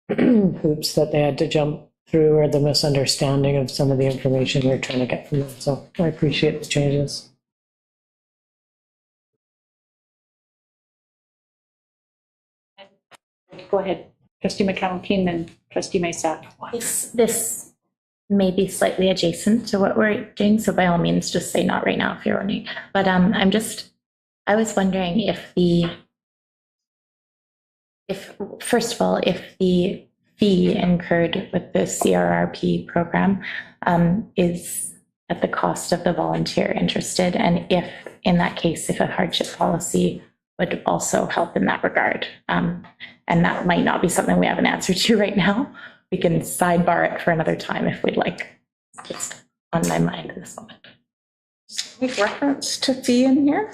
hoops that they had to jump through or the misunderstanding of some of the information we we're trying to get from them. So I appreciate the changes. Go ahead, Trustee McCown and Trustee Mesa. This may be slightly adjacent to what we're doing, so by all means, just say not right now if you're wondering. But I was wondering if first of all, if the fee incurred with the CRRP program is at the cost of the volunteer interested, and if, in that case, if a hardship policy would also help in that regard. And that might not be something we have an answer to right now. We can sidebar it for another time if we'd like. It's on my mind in this moment. Make reference to fee in here?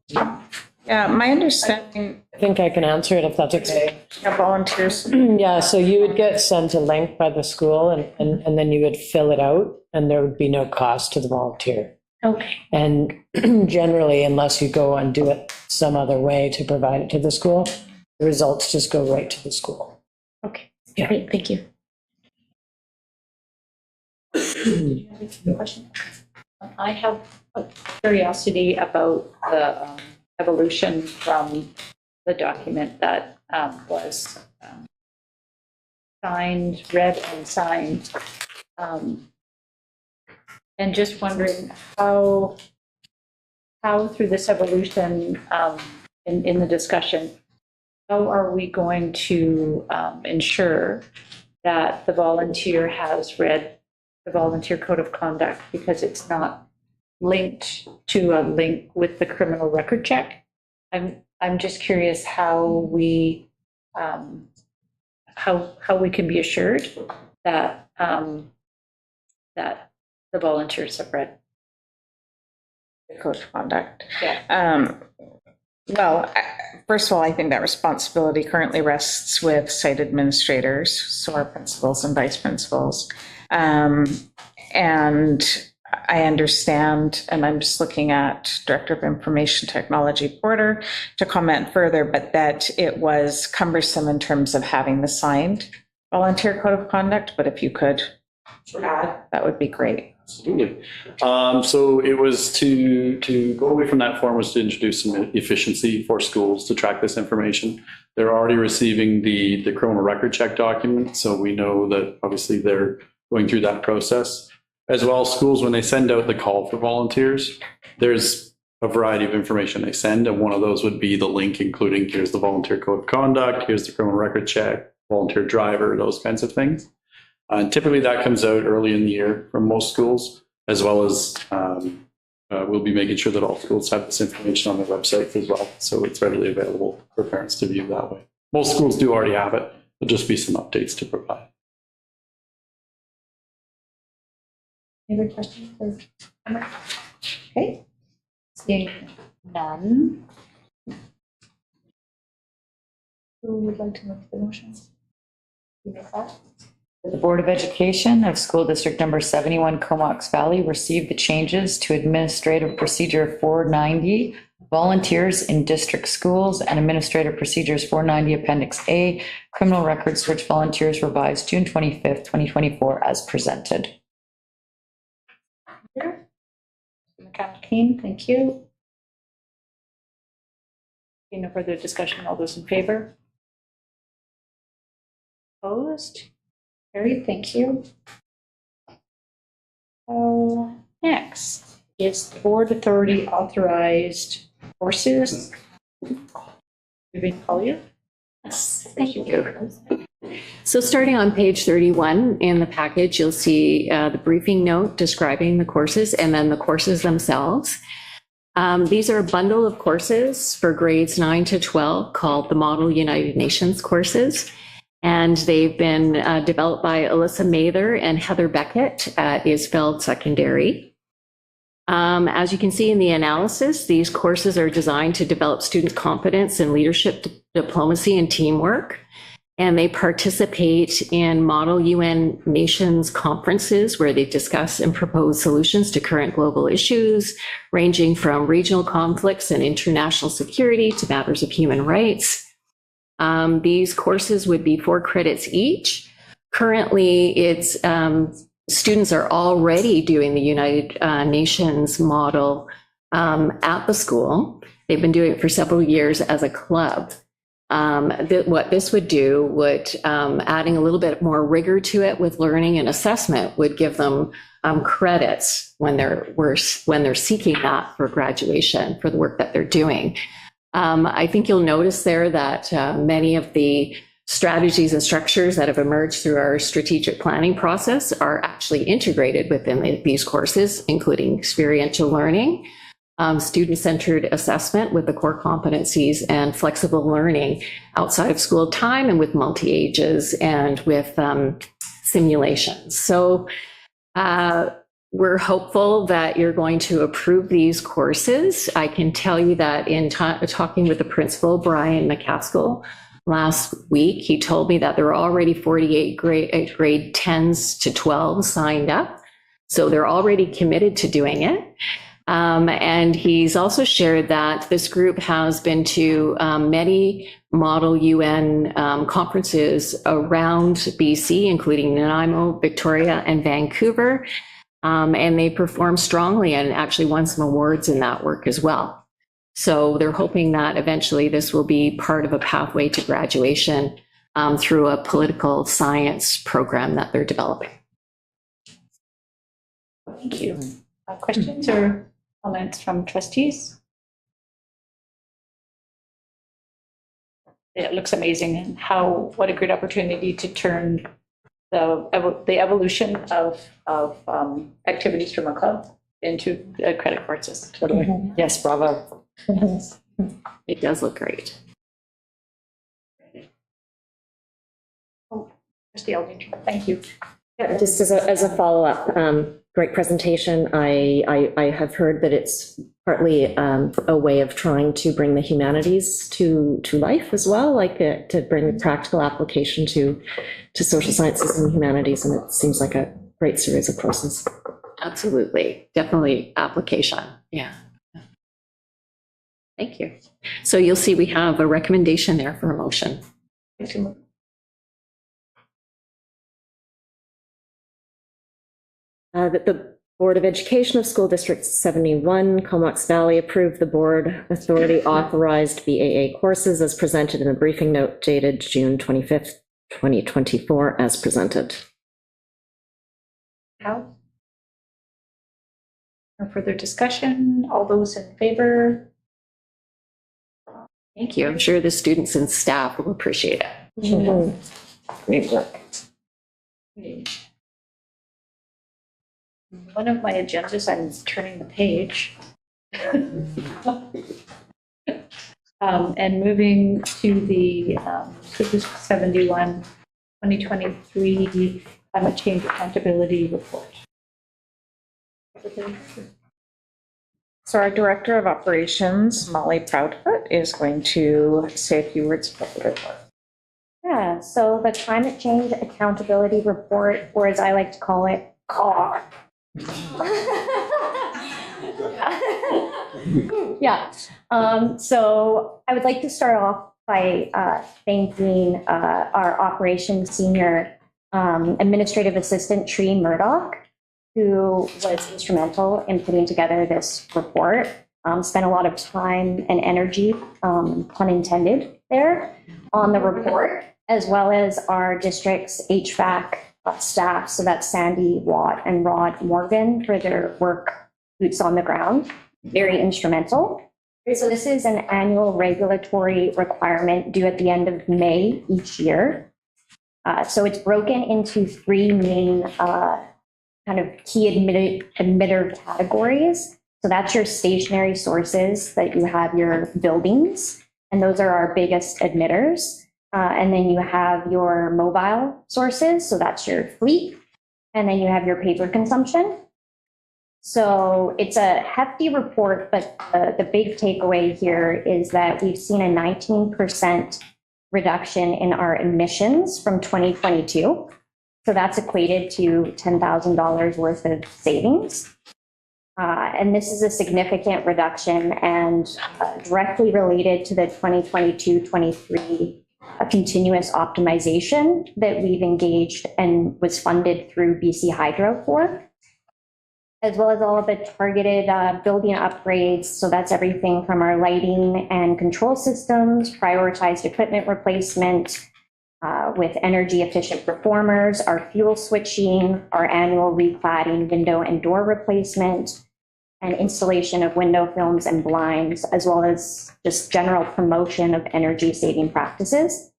Yeah, my understanding, I think I can answer it if that's okay. volunteers, Yeah, so you would get sent a link by the school and then you would fill it out and there would be no cost to the volunteer. Okay. And generally, unless you go and do it some other way to provide it to the school, the results just go right to the school. Okay. Yeah. Great. Thank you. I have a curiosity about the evolution from the document that was read and signed. And just wondering how through this evolution in the discussion, how are we going to ensure that the volunteer has read the volunteer code of conduct, because it's not linked to a link with the criminal record check? I'm just curious how we can be assured that that the volunteers have read the code of conduct. Yeah. Well, first of all, I think that responsibility currently rests with site administrators, so our principals and vice principals. And I understand, and I'm just looking at Director of Information Technology Porter to comment further, but that it was cumbersome in terms of having the signed volunteer code of conduct, but if you could add, that would be great. Absolutely. So it was to go away from that form was to introduce some efficiency for schools to track this information. They're already receiving the criminal record check document, so we know that obviously they're going through that process. As well, schools, when they send out the call for volunteers, there's a variety of information they send, and one of those would be the link, including here's the volunteer code of conduct, here's the criminal record check, volunteer driver, those kinds of things. And typically that comes out early in the year from most schools, as well as we'll be making sure that all schools have this information on their website as well, so it's readily available for parents to view that way. Most schools do already have it. There'll just be some updates to provide. Any other questions for Emma? Okay. Seeing none. Who would like to make the motion? You make that? The Board of Education of School District Number 71 Comox Valley received the changes to Administrative Procedure 490, Volunteers in District Schools, and Administrative Procedures 490 Appendix A, Criminal Records which Volunteers revised June 25th, 2024 as presented. McConnell-Keen, thank you. No further discussion. All those in favor? Opposed? Carried, thank you. Next is the board authority authorized courses. Vivian Collier. Yes, thank you. So starting on page 31 in the package, you'll see the briefing note describing the courses and then the courses themselves. These are a bundle of courses for grades 9 to 12 called the Model United Nations courses. And they've been developed by Alyssa Mather and Heather Beckett at Isfeld Secondary. As you can see in the analysis, these courses are designed to develop student confidence in leadership, diplomacy, and teamwork. And they participate in Model UN Nations conferences where they discuss and propose solutions to current global issues, ranging from regional conflicts and international security to matters of human rights. These courses would be 4 credits each. Currently, it's students are already doing the United Nations model at the school. They've been doing it for several years as a club. What this would do would, adding a little bit more rigor to it with learning and assessment, would give them credits when they're seeking that for graduation for the work that they're doing. I think you'll notice there that many of the strategies and structures that have emerged through our strategic planning process are actually integrated within these courses, including experiential learning, student-centered assessment with the core competencies and flexible learning outside of school time and with multi-ages and with simulations. So we're hopeful that you're going to approve these courses. I can tell you that in talking with the principal, Brian McCaskill, last week, he told me that there are already 48 grade 10s to 12s signed up. So they're already committed to doing it. And he's also shared that this group has been to many Model UN conferences around BC, including Nanaimo, Victoria, and Vancouver. And they performed strongly and actually won some awards in that work as well. So they're hoping that eventually this will be part of a pathway to graduation through a political science program that they're developing. Thank you. Questions or comments from trustees? It looks amazing, and what a great opportunity to turn the evolution of activities from a club into credit courses. Totally. Yes, bravo. It does look great. Trustee Elgin, thank you. Yeah, just as a follow-up, great presentation. I have heard that it's partly a way of trying to bring the humanities to life as well, like to bring practical application to social sciences and humanities, and it seems like a great series of courses. Absolutely, definitely application. Yeah. Thank you. So you'll see we have a recommendation there for a motion. That the Board of Education of School District 71, Comox Valley, approved the board authority authorized BAA courses as presented in the briefing note dated June 25th, 2024, as presented. How? No further discussion? All those in favor? Thank you. I'm sure the students and staff will appreciate it. Mm-hmm. Great work. One of my agendas, I'm turning the page. And moving to the 71 2023 Climate Change Accountability Report. So our Director of Operations, Molly Proudfoot, is going to say a few words about the report. Yeah, so the Climate Change Accountability Report, or as I like to call it, CAR. Yeah, so I would like to start off by thanking our operations senior administrative assistant, Tree Murdoch, who was instrumental in putting together this report. Spent a lot of time and energy, pun intended, there on the report, as well as our district's HVAC staff. So that's Sandy Watt and Rod Morgan for their work, boots on the ground. Very instrumental. So this is an annual regulatory requirement due at the end of May each year. So it's broken into three main kind of key emitter categories. So that's your stationary sources, that you have your buildings, and those are our biggest emitters. And then you have your mobile sources, so that's your fleet. And then you have your paper consumption. So it's a hefty report, but the big takeaway here is that we've seen a 19% reduction in our emissions from 2022. So that's equated to $10,000 worth of savings. And this is a significant reduction and directly related to the 2022-23 continuous optimization that we've engaged and was funded through BC Hydro for, as well as all of the targeted building upgrades. So that's everything from our lighting and control systems, prioritized equipment replacement with energy efficient reformers, our fuel switching, our annual recladding, window and door replacement, and installation of window films and blinds, as well as just general promotion of energy saving practices.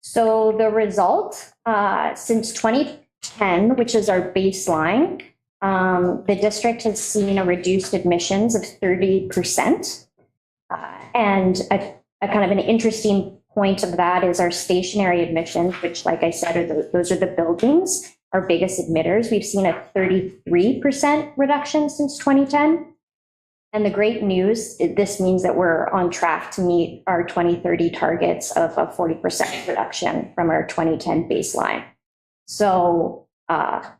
So the result, since 2010, which is our baseline, the district has seen a reduced admissions of 30%. And a kind of an interesting point of that is our stationary admissions, which, like I said, those are the buildings, our biggest emitters. We've seen a 33% reduction since 2010. And the great news, this means that we're on track to meet our 2030 targets of a 40% reduction from our 2010 baseline. So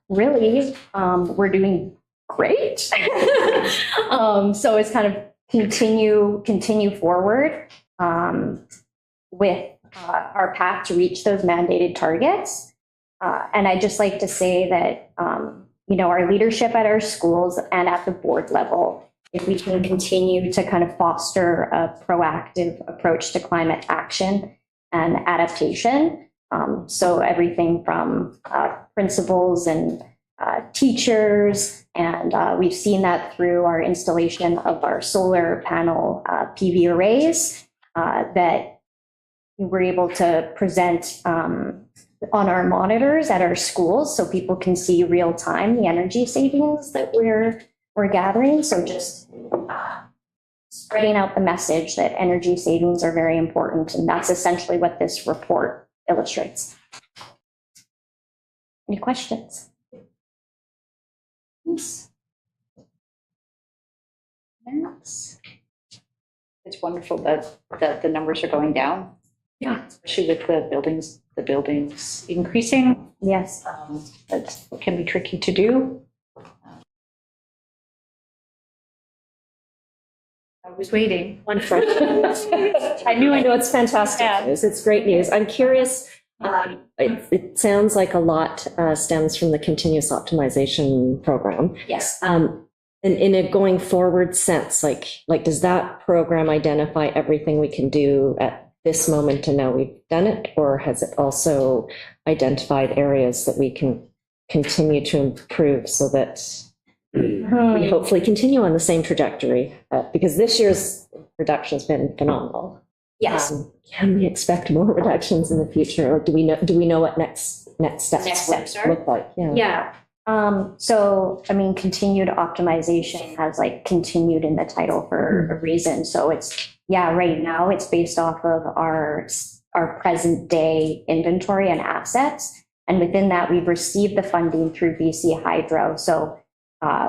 really, we're doing great. So it's kind of continue forward with our path to reach those mandated targets. And I'd just like to say that, our leadership at our schools and at the board level, if we can continue to kind of foster a proactive approach to climate action and adaptation. So everything from principals and teachers, and we've seen that through our installation of our solar panel PV arrays that we're able to present on our monitors at our schools so people can see real time the energy savings that we're gathering. So just spreading out the message that energy savings are very important. And that's essentially what this report illustrates. Any questions? Yes. It's wonderful that the numbers are going down. Yeah. Especially with the buildings increasing. Yes. That can be tricky to do. I was waiting. Wonderful. I know it's fantastic news. It's great news. I'm curious, it sounds like a lot stems from the continuous optimization program. Yes. In a going forward sense, like does that program identify everything we can do at this moment and now we've done it? Or has it also identified areas that we can continue to improve so that we hopefully continue on the same trajectory? Because this year's reduction has been phenomenal. Yes. Can we expect more reductions in the future, or do we know what next steps are? look like? Yeah. So, I mean, continued optimization has continued in the title for a reason. So right now it's based off of our present day inventory and assets. And within that, we've received the funding through BC Hydro. So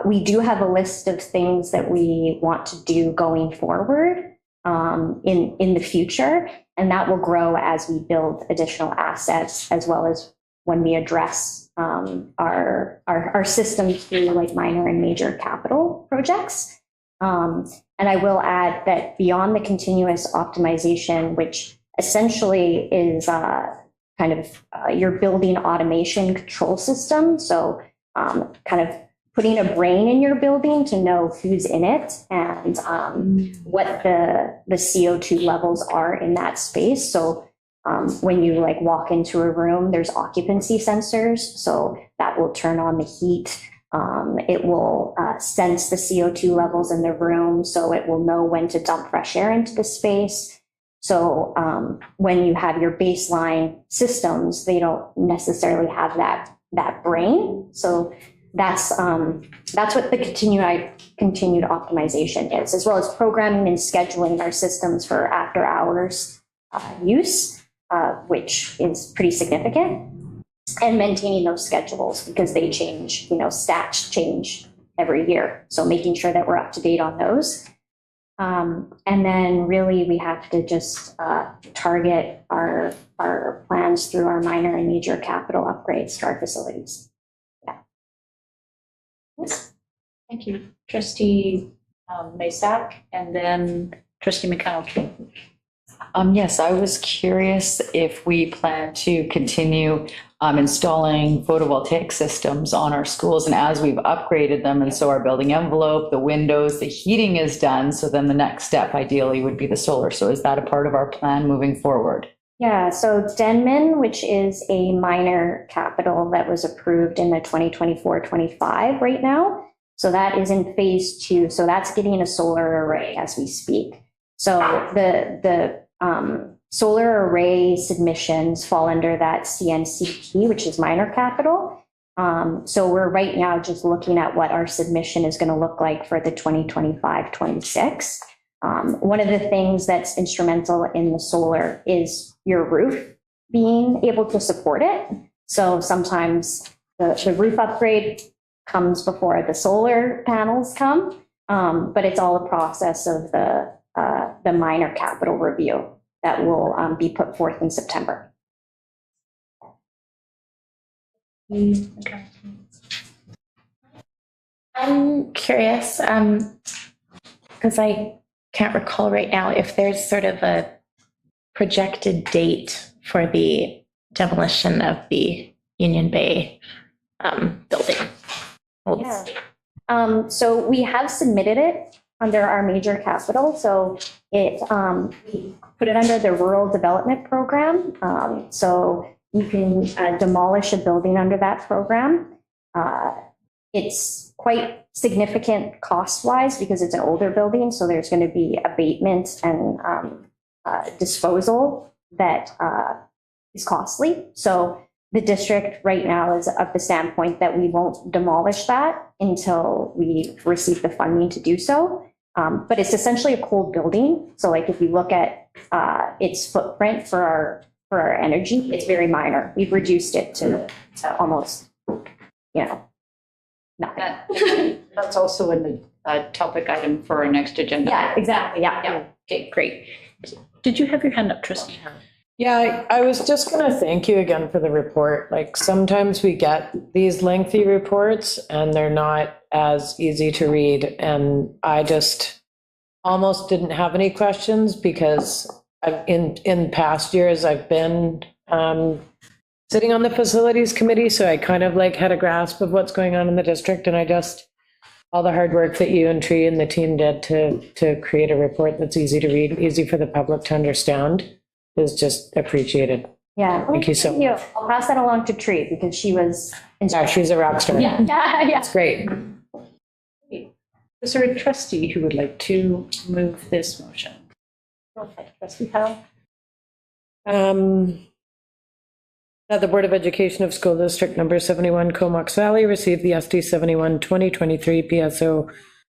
we do have a list of things that we want to do going forward in the future. And that will grow as we build additional assets, as well as when we address our systems through minor and major capital projects. And I will add that beyond the continuous optimization, which essentially is your building automation control system. So kind of putting a brain in your building to know who's in it and what the CO2 levels are in that space. So when you walk into a room, there's occupancy sensors, so that will turn on the heat. It will sense the CO2 levels in the room, so it will know when to dump fresh air into the space. So when you have your baseline systems, they don't necessarily have that brain. So that's what the continued optimization is, as well as programming and scheduling our systems for after hours use. Which is pretty significant, and maintaining those schedules because they change, stats change every year. So making sure that we're up to date on those. And then really we have to just target our plans through our minor and major capital upgrades to our facilities. Yeah. Yes. Thank you. Trustee Masak, and then Trustee McConnell. Yes, I was curious if we plan to continue installing photovoltaic systems on our schools, and as we've upgraded them, and so our building envelope, the windows, the heating is done, so then the next step ideally would be the solar. So is that a part of our plan moving forward? Yeah, so Denman, which is a minor capital that was approved in the 2024-25 right now. So that is in phase 2. So that's getting a solar array as we speak. So the solar array submissions fall under that CNCP, which is minor capital. So we're right now just looking at what our submission is going to look like for the 2025-26. One of the things that's instrumental in the solar is your roof being able to support it. So sometimes the roof upgrade comes before the solar panels come, but it's all a process of the minor capital review that will be put forth in September. I'm curious, because I can't recall right now if there's sort of a projected date for the demolition of the Union Bay building. Yeah. So we have submitted it under our major capital. So we put it under the rural development program. So you can demolish a building under that program. It's quite significant cost-wise because it's an older building. So there's going to be abatement and disposal that is costly. So the district right now is of the standpoint that we won't demolish that until we receive the funding to do so. But it's essentially a cold building. So like if you look at its footprint for our energy, it's very minor. We've reduced it to almost, nothing. That's also in the topic item for our next agenda. Yeah, exactly. Yeah. Yeah. Okay, great. Did you have your hand up, Trustee? Yeah, I was just going to thank you again for the report. Like sometimes we get these lengthy reports and they're not as easy to read. And I just almost didn't have any questions because in past years I've been sitting on the facilities committee. So I kind of like had a grasp of what's going on in the district. And all the hard work that you and Tree and the team did to create a report that's easy to read, easy for the public to understand is just appreciated. Yeah. Thank you so much. I'll pass that along to Tree because she was. Yeah, she's a rock star. Yeah. It's great. Is there a trustee who would like to move this motion? Okay, Trustee Howe. That the Board of Education of School District Number 71 Comox Valley received the SD 71 2023 PSO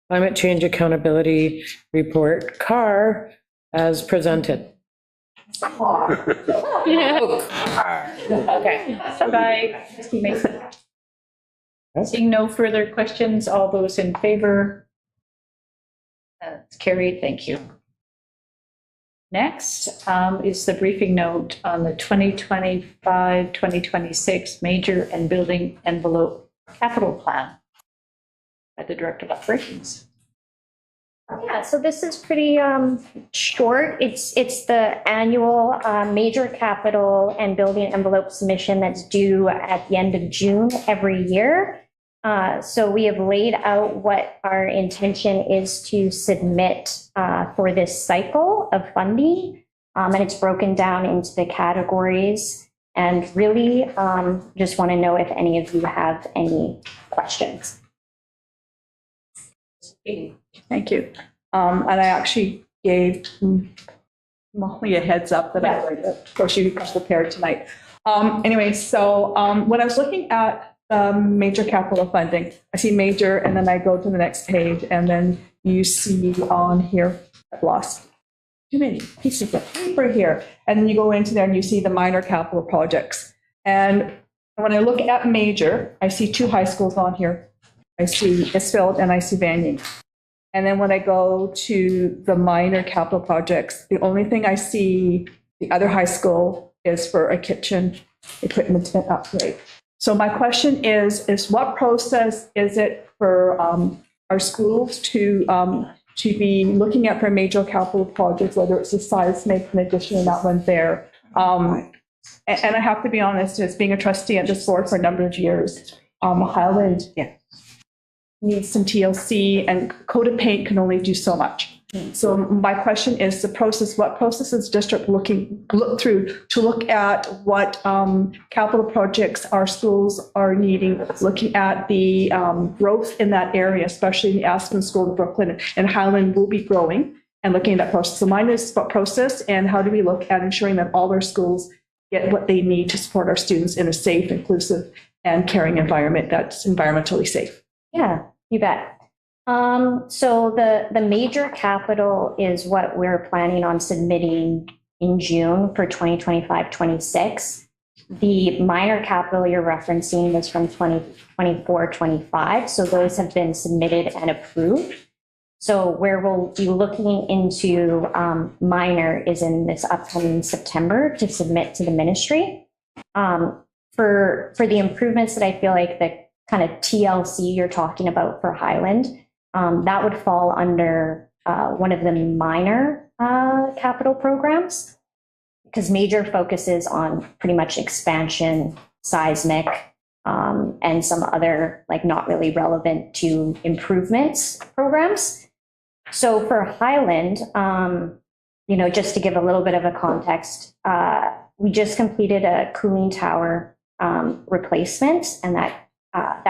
Climate Change Accountability Report CAR as presented. Okay. By Trustee Mason. Seeing no further questions, all those in favor? That's carried. Thank you. Next is the briefing note on the 2025-2026 Major and Building Envelope Capital Plan by the Director of Operations. Yeah, so this is pretty short. It's the annual major capital and building envelope submission that's due at the end of June every year. So we have laid out what our intention is to submit for this cycle of funding. And it's broken down into the categories. And really just want to know if any of you have any questions. Thank you. And I actually gave Molly a heads up that of course she was prepared tonight. Anyway, so when I was looking at major capital funding, I see major and then I go to the next page and then you see on here, I've lost too many pieces of paper here. And then you go into there and you see the minor capital projects. And when I look at major, I see two high schools on here. I see Isfield and I see Vanier. And then when I go to the minor capital projects, the only thing I see, the other high school is for a kitchen equipment upgrade. So my question is what process is it for our schools to be looking at for major capital projects, whether it's a seismic, an addition, that one there? And I have to be honest, as being a trustee at this board for a number of years, Highland needs some TLC and Coda Paint can only do so much. So my question is the process, what process is district look through to look at what capital projects our schools are needing, looking at the growth in that area, especially in the Aspen School in Brooklyn and Highland will be growing and looking at that process. So mine is what process and how do we look at ensuring that all our schools get what they need to support our students in a safe, inclusive, and caring environment that's environmentally safe. Yeah, you bet. So the major capital is what we're planning on submitting in June for 2025-26. The minor capital you're referencing is from 2024-25. So those have been submitted and approved. So where we'll be looking into minor is in this upcoming September to submit to the ministry. For the improvements that I feel like the kind of TLC you're talking about for Highland, that would fall under one of the minor capital programs, because major focuses on pretty much expansion, seismic, and some other like not really relevant to improvements programs. So for Highland, just to give a little bit of a context, we just completed a cooling tower replacement, and that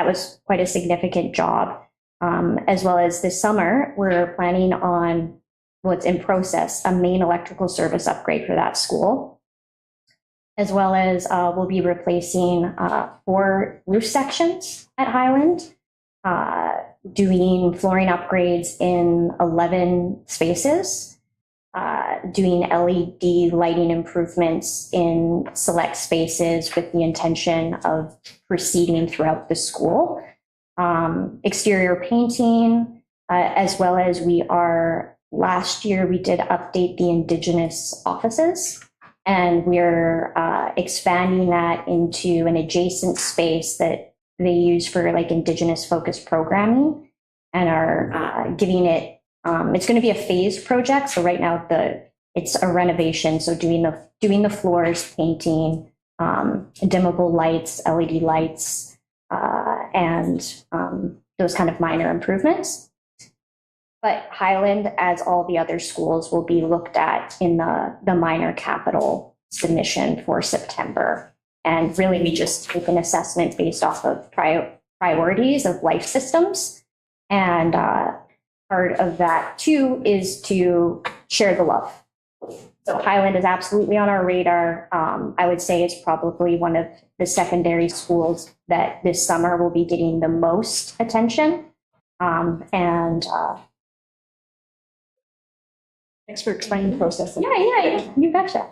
was quite a significant job. As well as this summer, we're planning on, it's in process, a main electrical service upgrade for that school. As well as we'll be replacing 4 roof sections at Highland, doing flooring upgrades in 11 spaces, doing LED lighting improvements in select spaces with the intention of proceeding throughout the school. Exterior painting, as well as last year we did update the Indigenous offices, and we're expanding that into an adjacent space that they use for like Indigenous focused programming, and are giving it, it's going to be a phased project. So right now it's a renovation. So doing the floors, painting, dimmable lights, LED lights, and those kind of minor improvements. But Highland, as all the other schools, will be looked at in the minor capital submission for September. And really, we just take an assessment based off of priorities of life systems. And part of that, too, is to share the love. So Highland is absolutely on our radar. I would say it's probably one of the secondary schools that this summer will be getting the most attention. Thanks for explaining the process. Yeah, you betcha.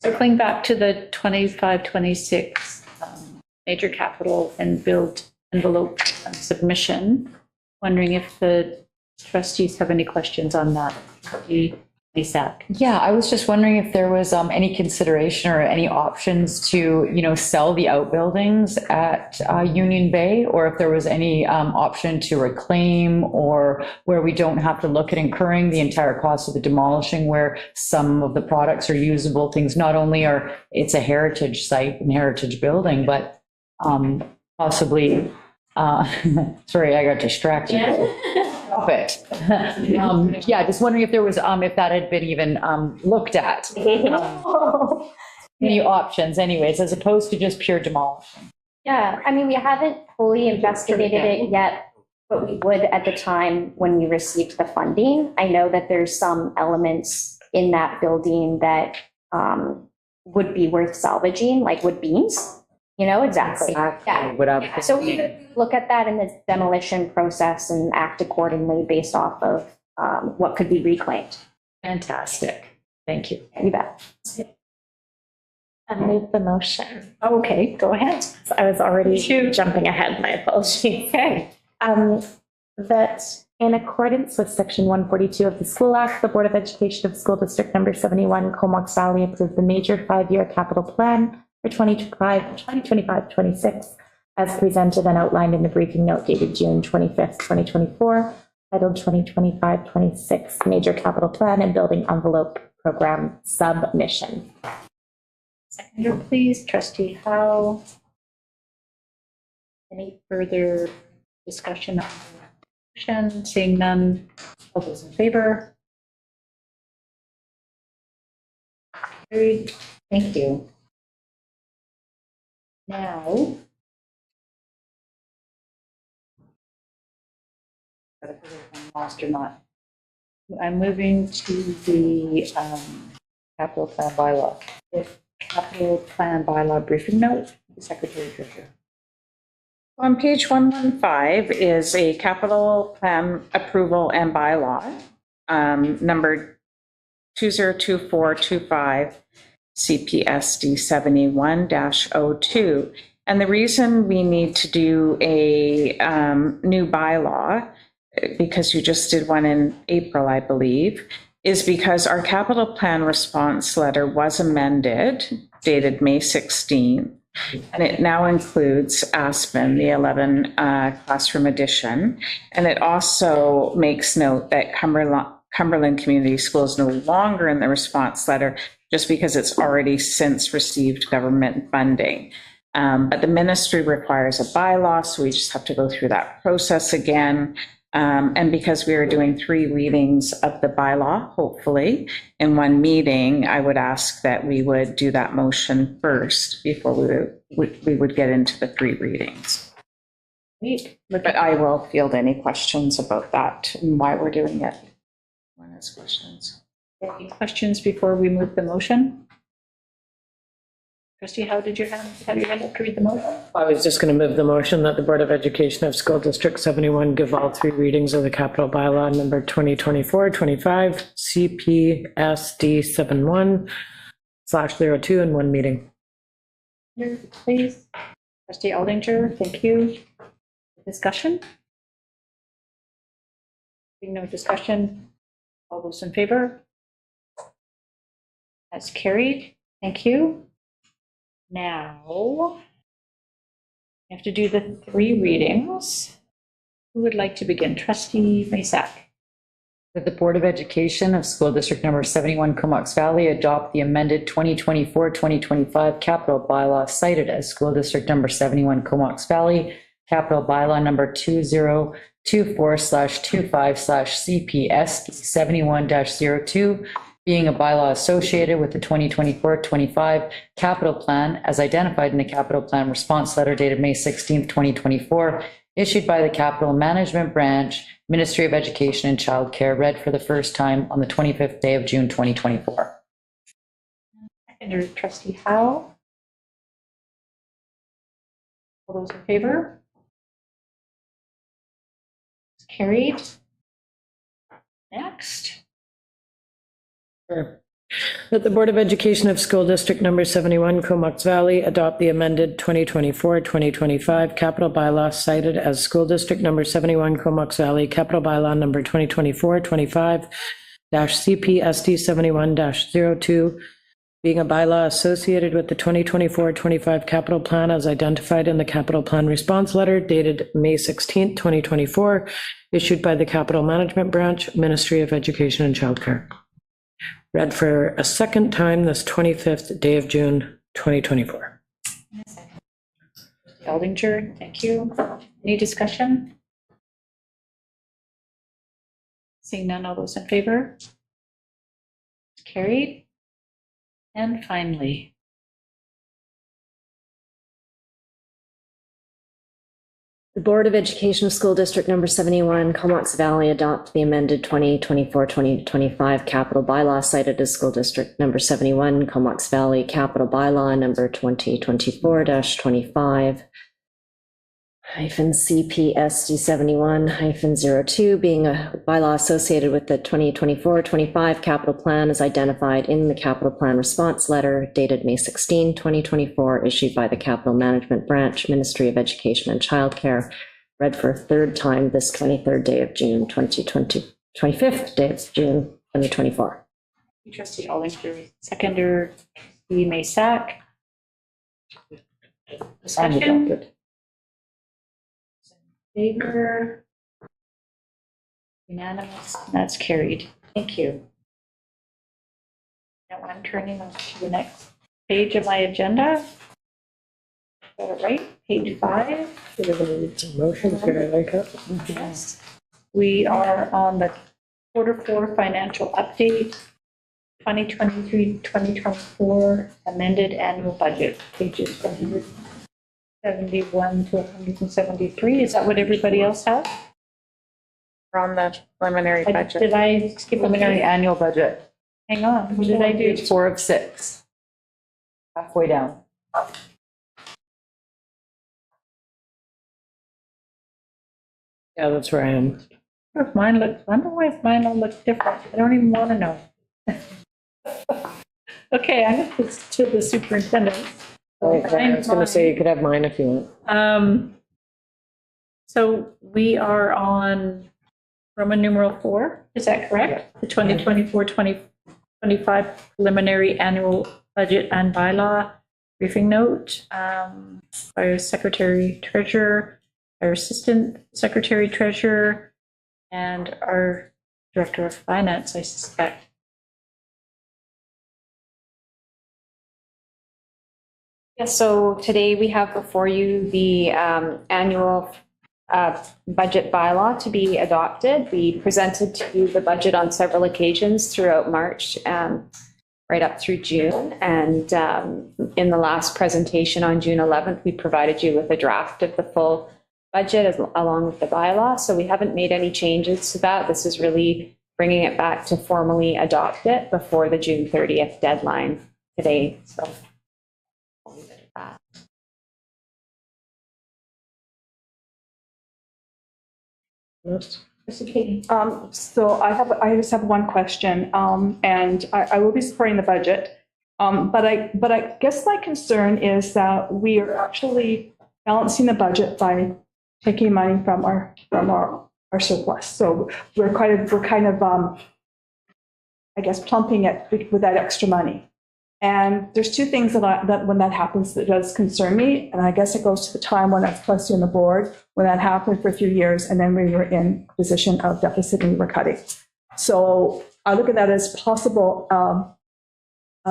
Circling back to the 25-26 major capital and build envelope submission, wondering if the trustees have any questions on that. ASAP. Yeah, I was just wondering if there was any consideration or any options to, sell the outbuildings at Union Bay, or if there was any option to reclaim, or where we don't have to look at incurring the entire cost of the demolishing, where some of the products are usable things. Not only it's a heritage site and heritage building, but possibly, sorry, I got distracted. Stop it. Yeah, just wondering if there was, if that had been even looked at. Any options anyways, as opposed to just pure demolition. Yeah, I mean, we haven't fully investigated it yet, but we would at the time when we received the funding. I know that there's some elements in that building that would be worth salvaging, like wood beams. Exactly. Yeah. So we could look at that in the demolition process and act accordingly based off of what could be reclaimed. Fantastic. Thank you. You bet. I move the motion. Okay, go ahead. So I was already jumping ahead, my apologies. Okay. That in accordance with Section 142 of the School Act, the Board of Education of School District Number 71, Comox Valley, approved the major 5-year capital plan for 2025-26 as presented and outlined in the briefing note dated June 25th, 2024, titled 2025-26 Major Capital Plan and Building Envelope Program Submission. Seconder, please. Trustee Howe. Any further discussion on the motion? Seeing none, all those in favor? Carried. Thank you. Now, lost or not, I'm moving to the capital plan bylaw. If capital plan bylaw briefing note, the secretary treasurer. On page 115 is a capital plan approval and bylaw, number 202425, CPSD 71-02. And the reason we need to do a new bylaw, because you just did one in April, I believe, is because our capital plan response letter was amended, dated May 16th. And it now includes Aspen, the 11 classroom edition. And it also makes note that Cumberland Community School is no longer in the response letter just because it's already since received government funding. But the ministry requires a bylaw, so we just have to go through that process again. And because we are doing 3 readings of the bylaw, hopefully, in one meeting, I would ask that we would do that motion first before we would get into the 3 readings. But I will field any questions about that and why we're doing it. One has questions. Any questions before we move the motion? Trustee, have you had to read the motion? I was just going to move the motion that the Board of Education of School District 71 give all 3 readings of the capital bylaw number 2024-25 CPSD 71/02 in one meeting. Please. Trustee Aldinger, thank you. Discussion? Being no discussion, all those in favor? That's carried. Thank you. Now, we have to do the 3 readings. Who would like to begin? Trustee Masak. That the Board of Education of School District Number 71, Comox Valley, adopt the amended 2024-2025 capital bylaw cited as School District Number 71, Comox Valley, capital bylaw number 2024/25/CPS 71-02, being a bylaw associated with the 2024-25 capital plan as identified in the capital plan response letter dated May 16th, 2024, issued by the Capital Management Branch, Ministry of Education and Child Care, read for the first time on the 25th day of June, 2024. Seconder, Trustee Howe. All those in favor? It's carried. Next. Sure. That the Board of Education of School District Number 71, Comox Valley, adopt the amended 2024-2025 capital bylaw cited as School District Number 71, Comox Valley, capital bylaw number 2024-25-CPSD 71-02, being a bylaw associated with the 2024-25 capital plan as identified in the capital plan response letter dated May 16th, 2024, issued by the Capital Management Branch, Ministry of Education and Child Care. Read for a second time this 25th day of June, 2024. Aldinger, thank you. Any discussion? Seeing none, all those in favor? Carried. And finally, The Board of Education of School District Number 71, Comox Valley, adopt the amended 2024-2025 capital bylaw cited as School District Number 71, Comox Valley, capital bylaw number 2024-25, CPSD 71-02, being a bylaw associated with the 2024-25 capital plan as identified in the capital plan response letter dated May 16, 2024, issued by the Capital Management Branch, Ministry of Education and Child Care, read for a 3rd time this 23rd day of June 25th day of June 2024. Trustee Aldinger, seconder, Trustee Masak. Discussion? Favor? Unanimous, that's carried. Thank you. Now I'm turning on to the next page of my agenda. Got it right, page 5. Motion, can I make it? Yes. We are on the Q4 financial update, 2023-2024 amended annual budget, pages 171 to 173. Is that what everybody else has? We're on the preliminary budget. Did I skip a Preliminary minute? annual budget, Hang on, what did I do? page 4 of 6, halfway down. Yeah, that's where I am. I wonder why mine all look different. I don't even want to know. Okay, I'm going to put to the superintendent. Okay, I was going to say you could have mine if you want. So we are on Roman numeral 4, is that correct? The 2024-2025 preliminary annual budget and bylaw briefing note by Secretary Treasurer, our Assistant Secretary Treasurer, and our Director of Finance, I suspect. Yeah, so today we have before you the annual budget bylaw to be adopted. We presented to you the budget on several occasions throughout March, right up through June. And in the last presentation on June 11th, we provided you with a draft of the full budget along with the bylaw. So we haven't made any changes to that. This is really bringing it back to formally adopt it before the June 30th deadline today. So I'll leave it at that. So I just have one question, and I will be supporting the budget. But I guess my concern is that we are actually balancing the budget by taking money from our surplus. So we're kind of I guess plumping it with that extra money. And there's two things that when that happens that does concern me, and I guess it goes to the time when I was trustee on the board, when that happened for a few years, and then we were in position of deficit and we were cutting. So I look at that as possible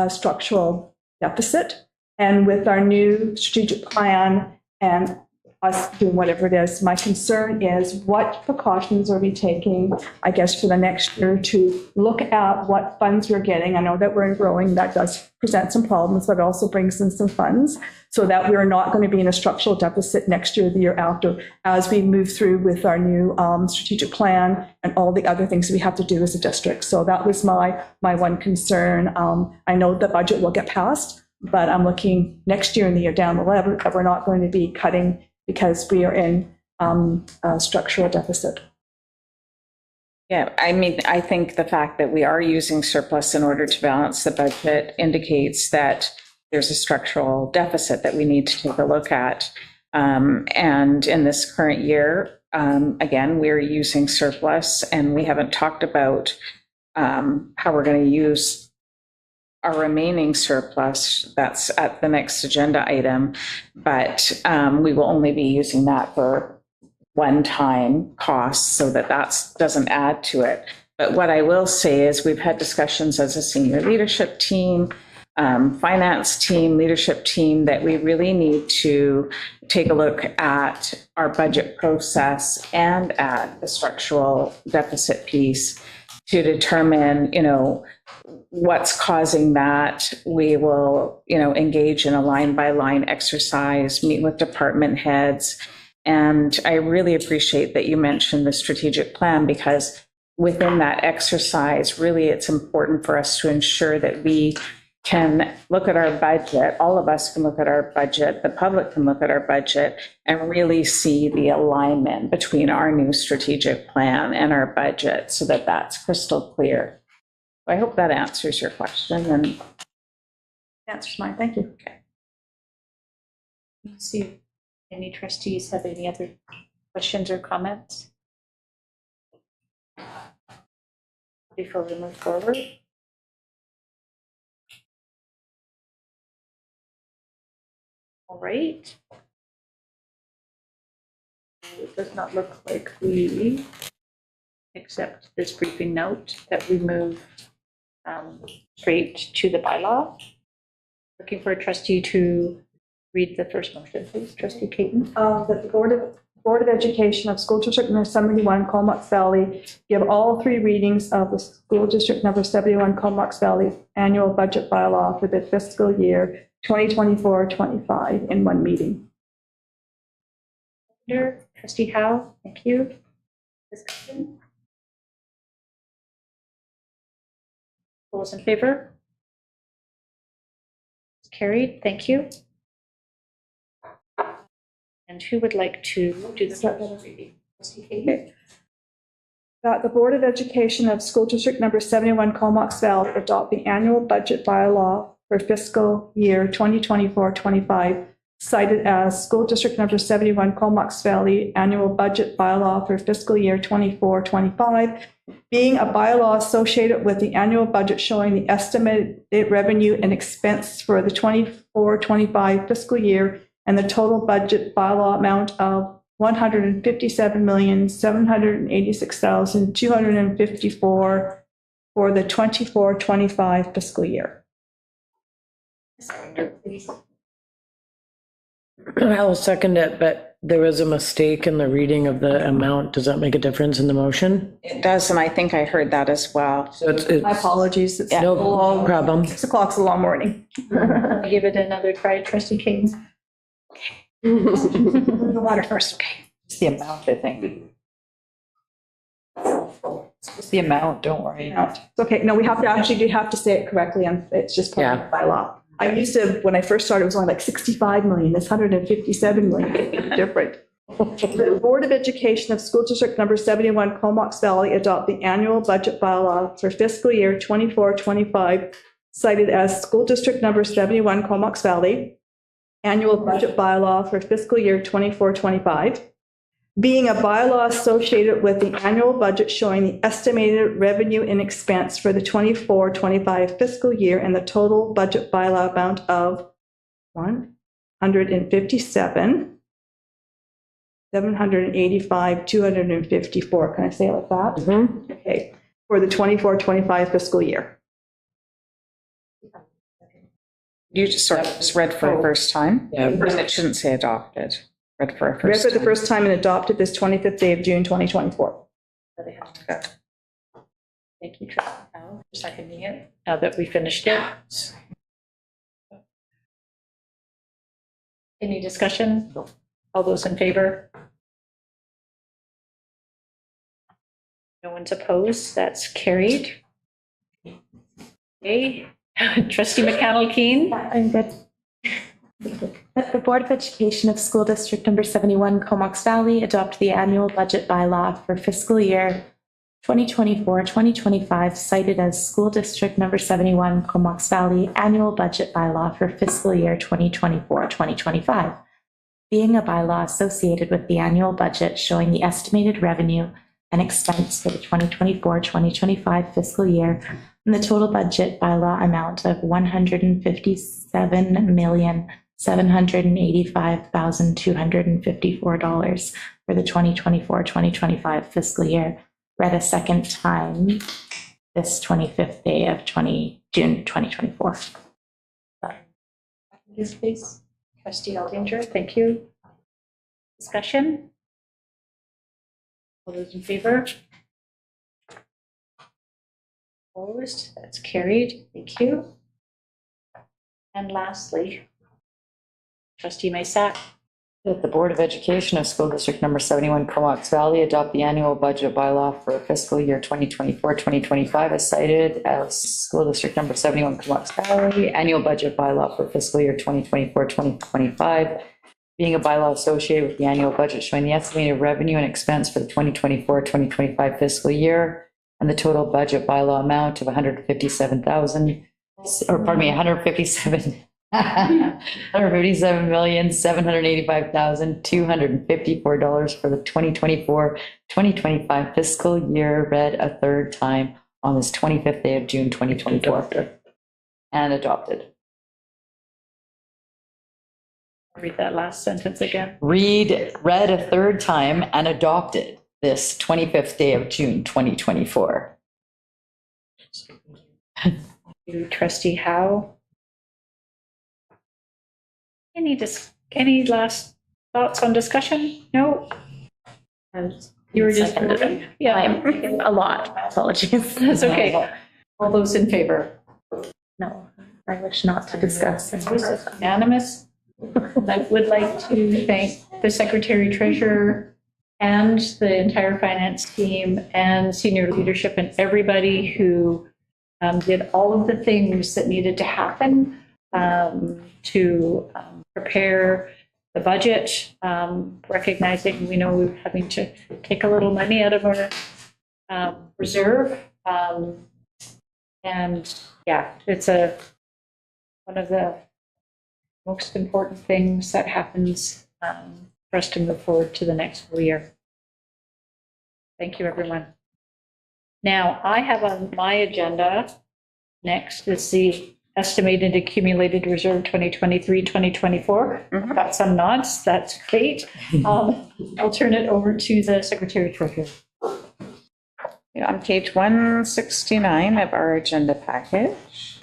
structural deficit. And with our new strategic plan and us doing whatever it is, my concern is what precautions are we taking, I guess, for the next year to look at what funds we're getting. I know that we're growing, that does present some problems, but it also brings in some funds so that we're not going to be in a structural deficit next year, the year after, as we move through with our new strategic plan and all the other things we have to do as a district. So that was my one concern. I know the budget will get passed, but I'm looking next year and the year down the line that we're not going to be cutting because we are in a structural deficit. Yeah, I mean, I think the fact that we are using surplus in order to balance the budget indicates that there's a structural deficit that we need to take a look at. And in this current year, again, we're using surplus, and we haven't talked about how we're going to use our remaining surplus. That's at the next agenda item, but we will only be using that for one-time costs so that doesn't add to it. But what I will say is we've had discussions as a senior leadership team, finance team, leadership team, that we really need to take a look at our budget process and at the structural deficit piece to determine, what's causing that. We will, engage in a line-by-line exercise, meet with department heads. And I really appreciate that you mentioned the strategic plan, because within that exercise, really, it's important for us to ensure that we can look at our budget, all of us can look at our budget, the public can look at our budget, and really see the alignment between our new strategic plan and our budget so that that's crystal clear. I hope that answers your question. And Answers mine, thank you. Okay. Let's see if any trustees have any other questions or comments before we move forward. All right. It does not look like we accept this briefing note, that we move straight to the bylaw. Looking for a trustee to read the first motion, please. Trustee Caton. That the Board of Education of School District number 71, Comox Valley, give all three readings of the School District number 71, Comox Valley annual budget bylaw for the fiscal year 2024-25 in one meeting. Trustee Howe, thank you. Discussion? All those in favor? Carried, thank you. And who would like to do the first reading? That the Board of Education of School District Number 71 Comox Valley adopt the annual budget bylaw for fiscal year 2024-25, cited as School District Number 71 Comox Valley Annual Budget Bylaw for fiscal year 24-25, being a bylaw associated with the annual budget showing the estimated revenue and expense for the 24-25 fiscal year and the total budget bylaw amount of $157,786,254 for the 24-25 fiscal year. I'll second it, but there was a mistake in the reading of the amount. Does that make a difference in the motion? It does, and I think I heard that as well. So My apologies. It's no problem. 6 o'clock's a long morning. I'll give it another try, trustee King. The water first, okay. It's the amount, I think. It's the amount, don't worry. It's okay. No, we have to actually, you have to say it correctly, and it's just part of the bylaw. I used to, when I first started, it was only like 65 million. It's 157 million. It's different. The Board of Education of School District Number 71 Comox Valley adopt the annual budget bylaw for fiscal year 24-25, cited as School District Number 71 Comox Valley Annual Budget Bylaw for fiscal year 24-25, being a bylaw associated with the annual budget showing the estimated revenue and expense for the 24-25 fiscal year and the total budget bylaw amount of $157,785,254. Can I say it like that? Mm-hmm. Okay. For the 24-25 fiscal year. You just sort of just read for the first time? Yeah. It shouldn't say adopted. Read for a Read first for the time. first time and adopted this 25th day of June, 2024. Thank you, trustee Powell, for seconding it, now that we finished it. Any discussion? All those in favor? No one's opposed, that's carried. Okay, trustee McConnell-Keen? I'm good. That the Board of Education of School District Number 71 Comox Valley adopt the annual budget bylaw for fiscal year 2024-2025, cited as School District Number 71 Comox Valley Annual Budget Bylaw for fiscal year 2024-2025, being a bylaw associated with the annual budget showing the estimated revenue and expense for the 2024-2025 fiscal year and the total budget bylaw amount of $157,785,254 for the 2024-2025 fiscal year, read a second time this 25th day of June 2024. Yes, please. Trustee Aldinger, thank you. Discussion? All those in favor? Opposed? That's carried. Thank you. And lastly, trustee Maysack. That the Board of Education of School District Number 71 Comox Valley adopt the annual budget bylaw for fiscal year 2024-2025 as cited as School District Number 71 Comox Valley Annual Budget Bylaw for fiscal year 2024-2025, being a bylaw associated with the annual budget showing the estimated revenue and expense for the 2024-2025 fiscal year and the total budget bylaw amount of $157,785,254 for the 2024-2025 fiscal year, read a third time on this 25th day of June 2024 and adopted. Read that last sentence again. Read a third time and adopted this 25th day of June 2024. You, trustee Howe. Any last thoughts on discussion? No? You were just, yeah, I'm a lot, apologies. that's okay. All those in favor? No, I wish not to discuss. Unanimous. I would like to thank the secretary treasurer and the entire finance team and senior leadership and everybody who did all of the things that needed to happen to prepare the budget, recognizing we know we're having to take a little money out of our reserve. And yeah, it's one of the most important things that happens for us to move forward to the next school year. Thank you, everyone. Now, I have on my agenda next is the estimated accumulated reserve 2023-2024. Got some nods, that's great. I'll turn it over to the Secretary Treasurer. Yeah, on page 169 of our agenda package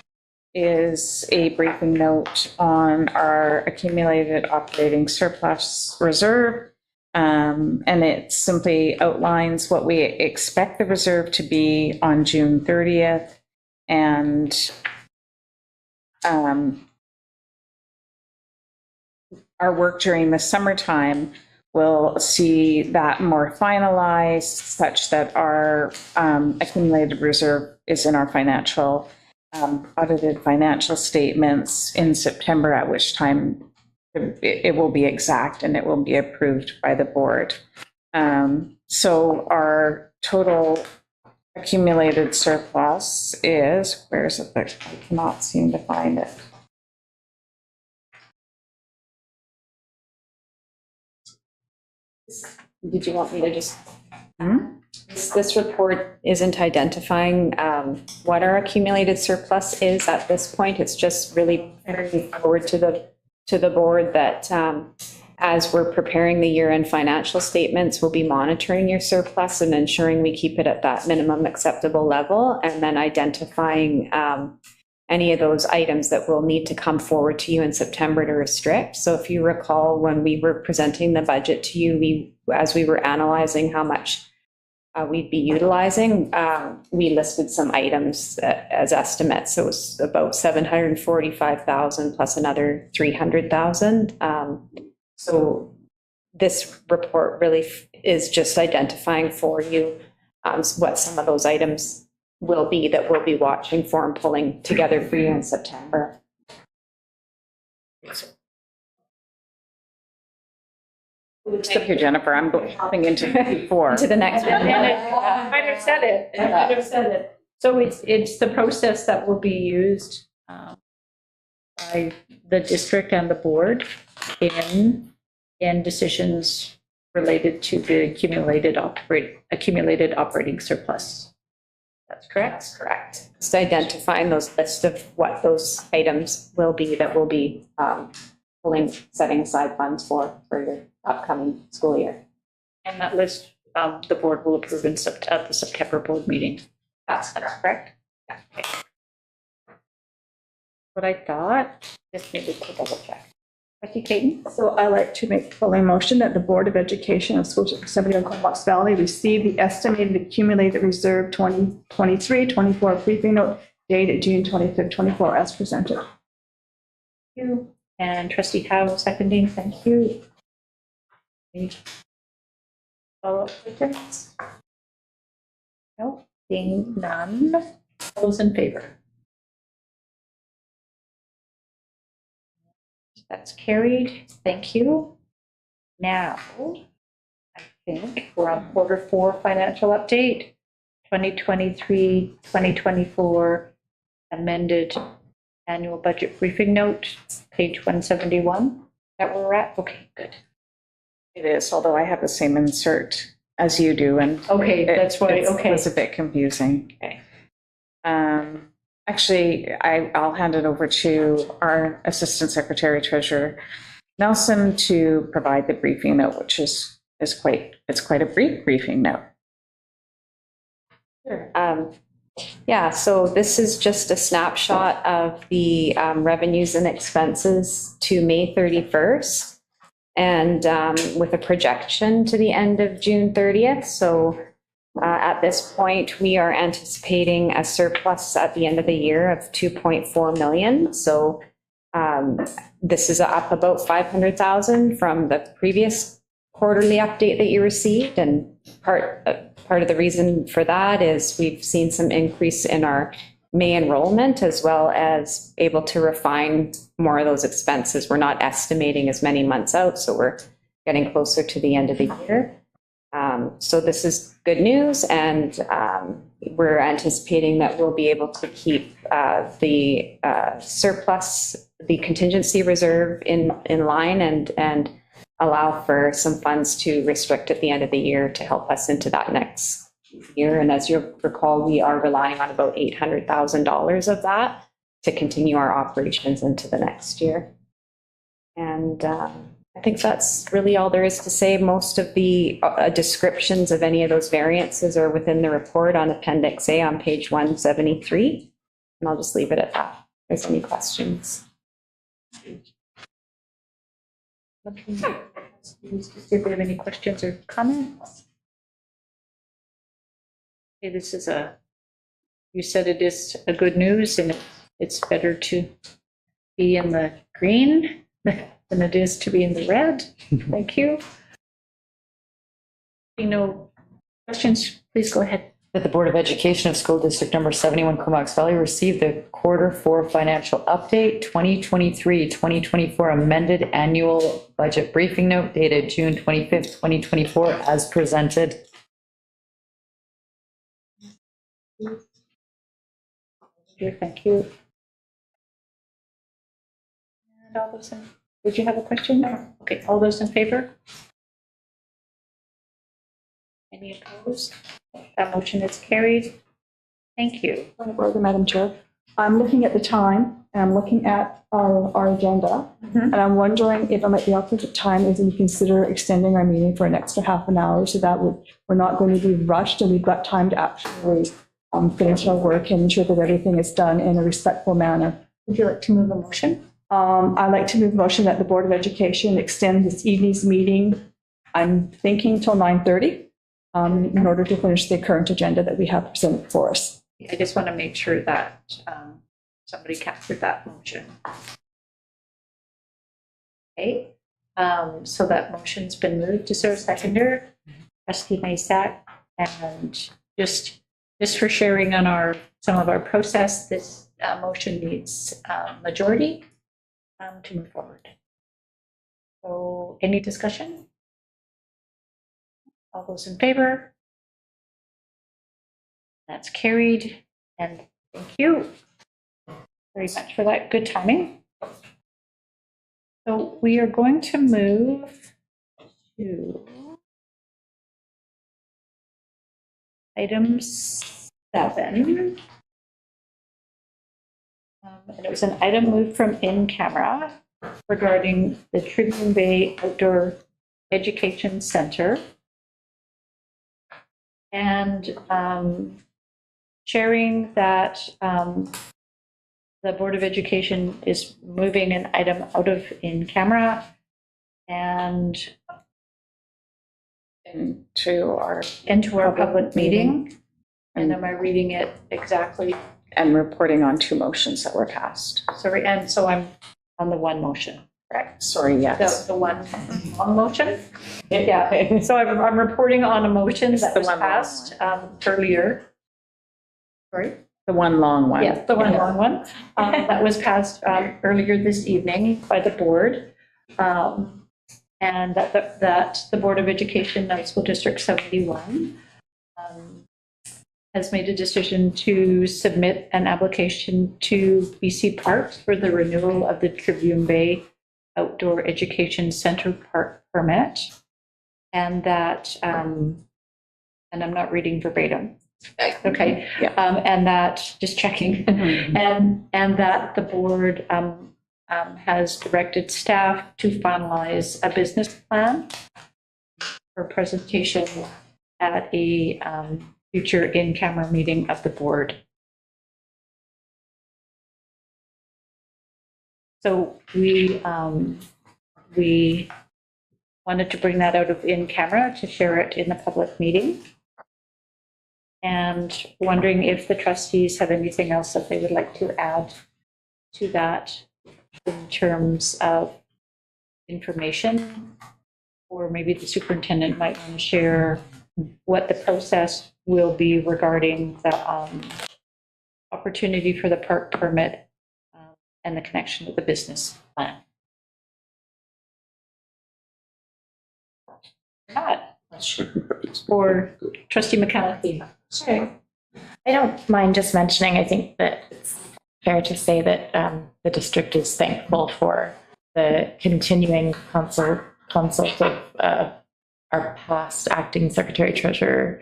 is a briefing note on our accumulated operating surplus reserve. And it simply outlines what we expect the reserve to be on June 30th. And our work during the summertime will see that more finalized, such that our accumulated reserve is in our financial, audited financial statements in September, at which time it will be exact and it will be approved by the board. So our total accumulated surplus is, where is it? I cannot seem to find it. Did you want me to just? This report isn't identifying what our accumulated surplus is at this point. It's just really bringing forward to the board that as we're preparing the year-end financial statements, we'll be monitoring your surplus and ensuring we keep it at that minimum acceptable level, and then identifying any of those items that will need to come forward to you in September to restrict. So if you recall, when we were presenting the budget to you, as we were analyzing how much we'd be utilizing, we listed some items as estimates. So it was about 745,000 plus another 300,000. So this report really is just identifying for you what some of those items will be that we'll be watching for and pulling together for you in September. Thank you, Jennifer. I'm hopping into Q4. To the next one. I might have said it. I might have said it. So it's the process that will be used by the district and the board in decisions related to the accumulated operating surplus. That's correct? That's correct. Just identifying those lists of what those items will be that will be setting aside funds for your upcoming school year. And that list, the board will approve at the September board meeting. That's correct. Yeah. Okay. What I thought, just needed to double check. Trustee Caton? So I'd like to make the following motion that the Board of Education of School District 71 Comox Valley receive the estimated accumulated reserve 2023-24 briefing note dated June 25th, 24 as presented. Thank you. And Trustee Howe seconding, thank you. Follow-up questions? No, seeing none. All those in favor? That's carried. Thank you. Now, I think we're on Q4 financial update, 2023-2024 amended annual budget briefing note, page 171. That where we're at? Okay, good. It is, although I have the same insert as you do, and Okay, that's why, okay. It was a bit confusing. Okay. Actually, I'll hand it over to our Assistant Secretary Treasurer Nelson to provide the briefing note, which is quite a brief briefing note. Sure. Yeah, so this is just a snapshot of the revenues and expenses to May 31st, and with a projection to the end of June 30th. So at this point, we are anticipating a surplus at the end of the year of 2.4 million. So this is up about 500,000 from the previous quarterly update that you received. And part of the reason for that is we've seen some increase in our May enrollment, as well as able to refine more of those expenses. We're not estimating as many months out, so we're getting closer to the end of the year. So this is good news, and we're anticipating that we'll be able to keep the surplus, the contingency reserve in line, and allow for some funds to restrict at the end of the year to help us into that next year. And as you'll recall, we are relying on about $800,000 of that to continue our operations into the next year. And I think that's really all there is to say. Most of the descriptions of any of those variances are within the report on Appendix A on page 173. And I'll just leave it at that. If there's any questions. If we have any questions or comments? Okay, this is you said it is a good news, and it's better to be in the green than it is to be in the red. Thank you. No questions, please go ahead. That the Board of Education of School District Number 71 Comox Valley received the Q4 financial update 2023-2024 amended annual budget briefing note dated June 25th, 2024 as presented. Thank you. And all those in, did you have a question? No. Okay, all those in favor? Any opposed? That motion is carried. Thank you. Madam Chair, I'm looking at the time, and I'm looking at our agenda, and I'm wondering if it might be opposite time is we consider extending our meeting for an extra half an hour, so that we're not going to be rushed, and we've got time to actually finish our work and ensure that everything is done in a respectful manner. Would you like to move a motion? I'd like to move a motion that the Board of Education extend this evening's meeting, I'm thinking till 9:30, in order to finish the current agenda that we have presented for us. I just want to make sure that somebody captured that motion. Okay, so that motion's been moved. Is there a seconder? Trustee Maysack. And just for sharing on some of our process, this motion needs majority to move forward. So any discussion? All those in favor? That's carried, and thank you very much for that. Good timing. So we are going to move to item 7. And it was an item moved from in camera regarding the Tribune Bay Outdoor Education Center. And sharing that the Board of Education is moving an item out of in camera and into our public meeting. And am I reading it exactly? And reporting on 2 motions that were passed. Sorry, and so I'm on the one motion, correct? Sorry, yes. The one motion? Yeah, so I'm reporting on a motion that was passed earlier. Sorry? The one long one. Yes, the one long one that was passed earlier this evening by the board. And that the Board of Education of School District 71 has made a decision to submit an application to BC Parks for the renewal of the Tribune Bay Outdoor Education Center park permit. And that, and I'm not reading verbatim. Okay. Yeah. And that, just checking, and that the board has directed staff to finalize a business plan for presentation at a future in-camera meeting of the board. So we wanted to bring that out of in-camera to share it in the public meeting. And wondering if the trustees have anything else that they would like to add to that in terms of information, or maybe the superintendent might want to share what the process will be regarding the opportunity for the park permit and the connection to the business plan. Not. Or trustee McCallum. Sure. I don't mind just mentioning, I think that it's fair to say that the district is thankful for the continuing consult of our past acting secretary treasurer,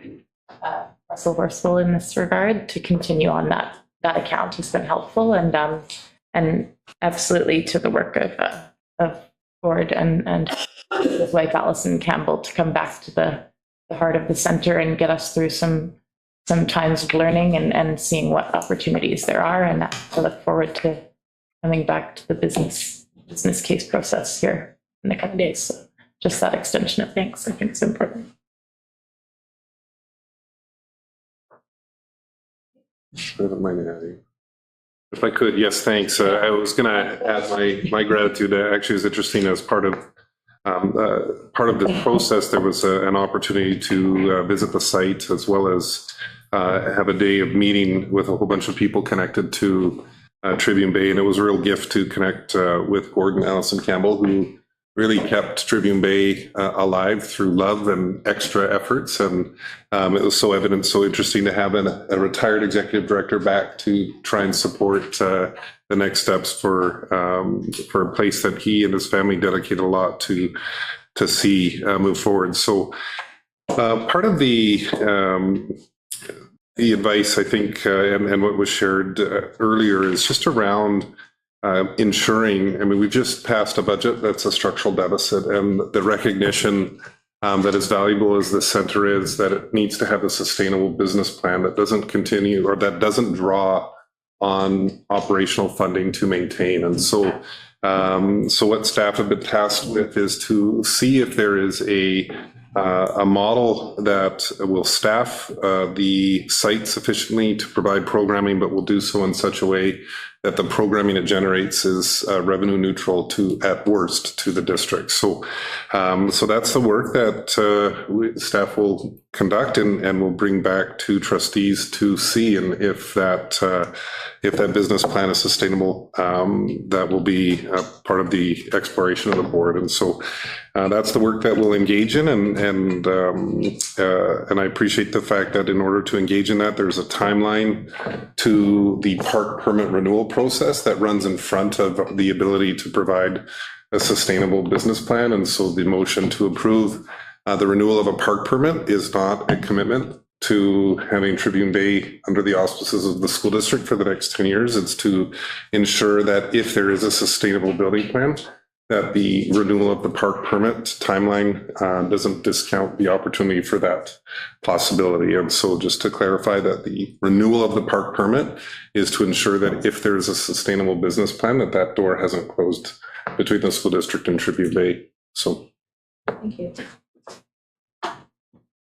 Russell Horsfall, in this regard. To continue on that account has been helpful, and absolutely to the work of board and his wife Allison Campbell to come back to the heart of the center and get us through some times of learning and seeing what opportunities there are. And I look forward to coming back to the business case process here in the coming days. So just that extension of thanks, I think, is important. I don't mind adding. If I could, yes, thanks. I was going to add my gratitude. Actually, it's interesting as part of this process, there was an opportunity to visit the site as well as have a day of meeting with a whole bunch of people connected to Tribune Bay. And it was a real gift to connect with Gordon Allison Campbell, who really kept Tribune Bay alive through love and extra efforts. And it was so evident, so interesting to have a retired executive director back to try and support the next steps for a place that he and his family dedicated a lot to see move forward. So part of the advice, I think, and what was shared earlier is just around ensuring, I mean, we've just passed a budget that's a structural deficit, and the recognition that as valuable as this center is, that it needs to have a sustainable business plan that doesn't continue or that doesn't draw on operational funding to maintain. And so what staff have been tasked with is to see if there is a model that will staff the site sufficiently to provide programming, but will do so in such a way that the programming it generates is revenue neutral to, at worst, to the district. So that's the work that staff will conduct and will bring back to trustees to see, and if that business plan is sustainable, that will be part of the exploration of the board. And so that's the work that we'll engage in, and I appreciate the fact that in order to engage in that, there's a timeline to the park permit renewal process that runs in front of the ability to provide a sustainable business plan. And so the motion to approve the renewal of a park permit is not a commitment to having Tribune Bay under the auspices of the school district for the next 10 years. It's to ensure that if there is a sustainable building plan, that the renewal of the park permit timeline doesn't discount the opportunity for that possibility. And so just to clarify that the renewal of the park permit is to ensure that if there's a sustainable business plan, that door hasn't closed between the school district and Tribune Bay. So. Thank you.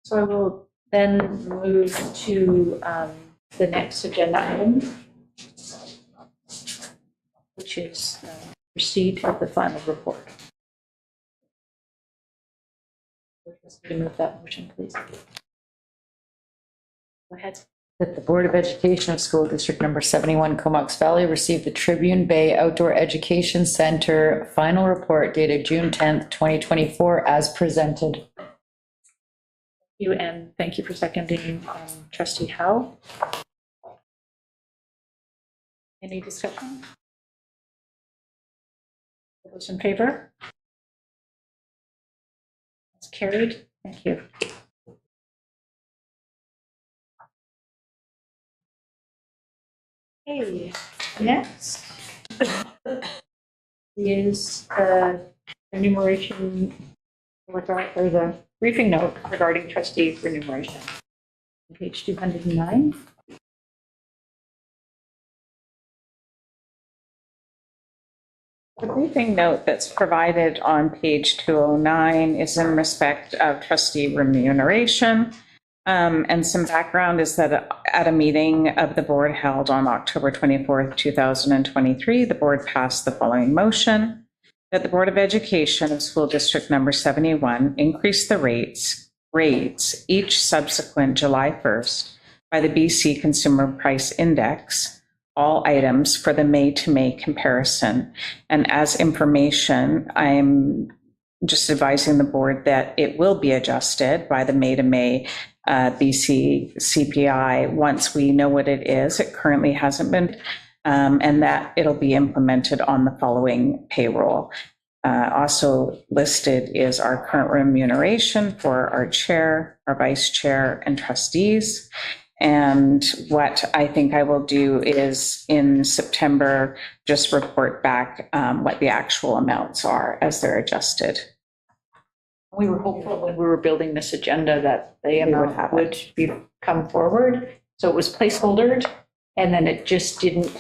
So I will then move to the next agenda item, which is receipt of the final report. To move that motion, please. Go ahead. That the Board of Education of School District Number 71, Comox Valley, received the Tribune Bay Outdoor Education Center final report dated June 10th, 2024, as presented. Thank you, and thank you for seconding Trustee Howe. Any discussion? Those in favor? That's carried. Thank you. Okay, next is the enumeration or the briefing note regarding trustee remuneration. Page 209. The briefing note that's provided on page 209 is in respect of trustee remuneration. And some background is that at a meeting of the board held on October 24th, 2023, the board passed the following motion: that the Board of Education of School District Number 71 increase the rates each subsequent July 1st by the BC Consumer Price Index, all items for the May to May comparison. And as information, I'm just advising the board that it will be adjusted by the May to May BC CPI once we know what it is. It currently hasn't been, and that it'll be implemented on the following payroll. Also listed is our current remuneration for our chair, our vice chair, and trustees. And what I think I will do is in September, just report back what the actual amounts are as they're adjusted. We were hopeful when we were building this agenda that the have amount would come forward. So it was placeholdered, and then it just didn't.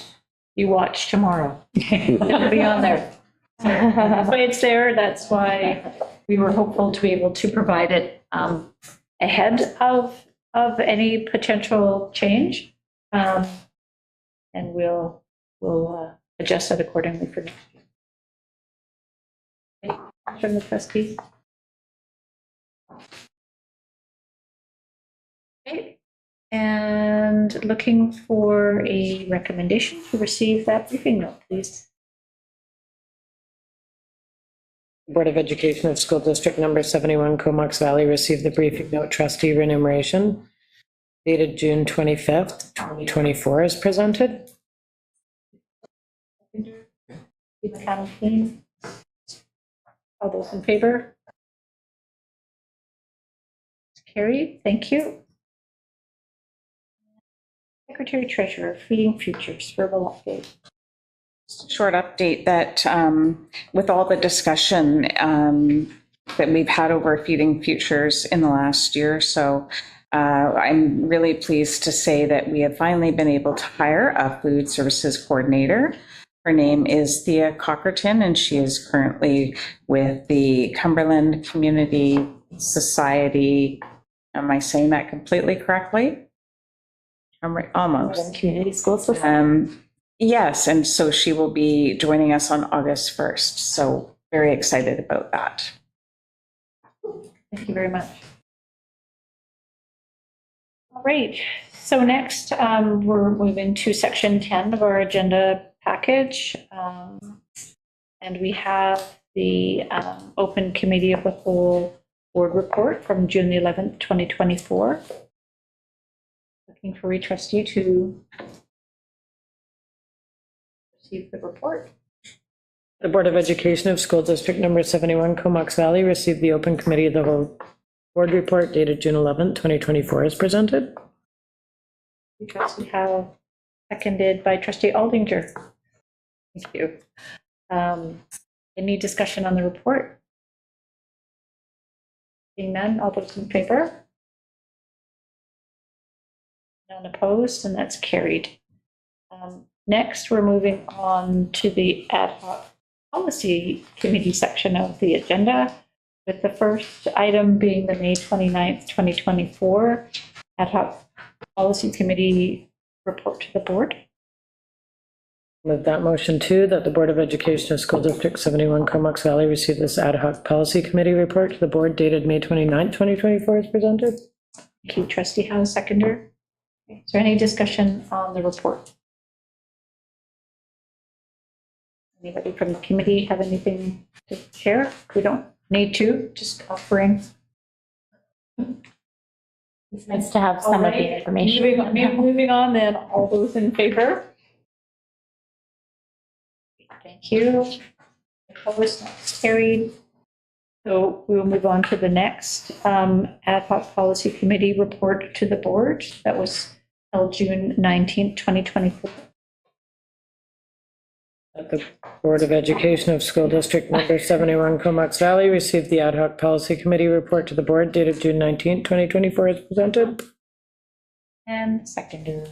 You watch tomorrow. It'll be on there. That's why it's there. That's why we were hopeful to be able to provide it ahead of any potential change. And we'll adjust that accordingly for next year. From the trustees. Okay. And looking for a recommendation to receive that briefing note, please. Board of Education of School District Number 71, Comox Valley, received the briefing note trustee remuneration dated June 25th, 2024, as presented. Kathleen. All those in favor? Carried. Thank you. Secretary Treasurer, Feeding Futures, verbal update. Short update that with all the discussion that we've had over Feeding Futures in the last year, so I'm really pleased to say that we have finally been able to hire a food services coordinator. Her name is Thea Cockerton, and she is currently with the Cumberland Community Society. Am I saying that completely correctly? Almost. Community School Society. Yes, and so she will be joining us on August 1st. So very excited about that. Thank you very much. All right, so next we're moving to section 10 of our agenda package. And we have the Open Committee of the Whole Board Report from June the 11th, 2024. Looking for a trustee to receive the report. The Board of Education of School District Number 71, Comox Valley, received the Open Committee of the Whole Board Report dated June 11th, 2024, as presented. We have seconded by Trustee Aldinger. Thank you. Any discussion on the report? Seeing none, all those in favor? None opposed, and that's carried. Next, we're moving on to the ad hoc policy committee section of the agenda, with the first item being the May 29th, 2024 ad hoc policy committee report to the board. Move that motion too, that the Board of Education of School District 71, Comox Valley, receive this ad hoc policy committee report to the board dated May 29th, 2024, as presented. Thank you, Trustee Howe, seconder. Is there any discussion on the report? Anybody from the committee have anything to share? We don't need to, just offering. It's nice to have some of the information. Moving on then, all those in favor? Thank you. Opposed, that's carried. So we will move on to the next ad hoc policy committee report to the board that was held June 19th, 2024. That the Board of Education of School District Number 71, Comox Valley, received the ad hoc policy committee report to the board dated June 19th, 2024, as presented. And seconded.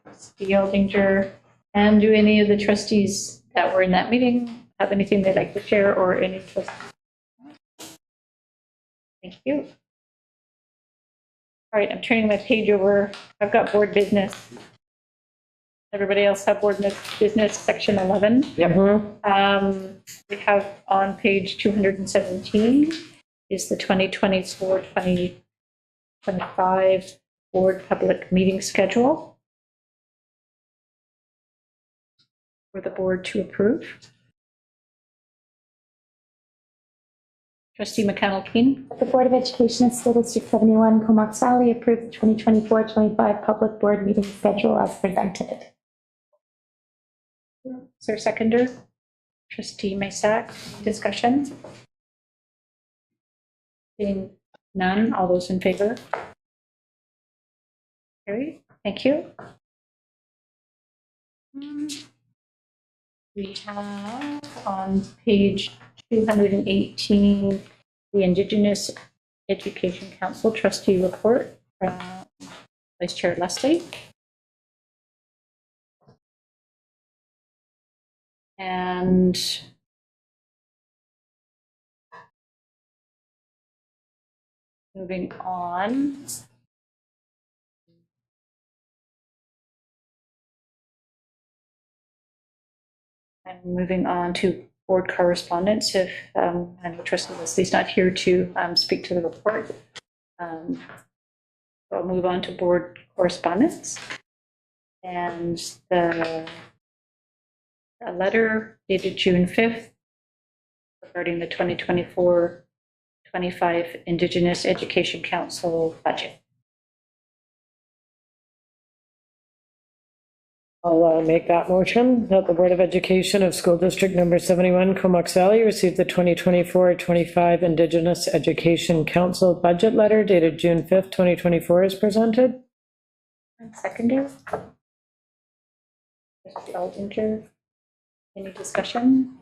Trustee Aldinger. And do any of the trustees that were in that meeting have anything they'd like to share, or any trustees? Thank you. All right, I'm turning my page over. I've got board business. Everybody else have board business, section 11? Yep. We have on page 217 is the 2024-2025 board public meeting schedule for the board to approve. Trustee McConnell-Keen. The Board of Education of School District 71, Comox Valley approved the 2024-25 public board meeting schedule as presented. Is there a seconder? Trustee Maysack, discussion? Seeing none, all those in favor? Carried, thank you. We have on page 218, the Indigenous Education Council trustee report from Vice Chair Leslie. And moving on. And moving on to board correspondence, if I know Trustee Leslie's not here to speak to the report. I'll move on to board correspondence. And a letter dated June 5th regarding the 2024-25 Indigenous Education Council budget. I'll make that motion that the Board of Education of School District Number 71, Comox Valley, received the 2024-25 Indigenous Education Council budget letter dated June 5th, 2024 as presented. And seconder. Trustee Aldinger. Any discussion?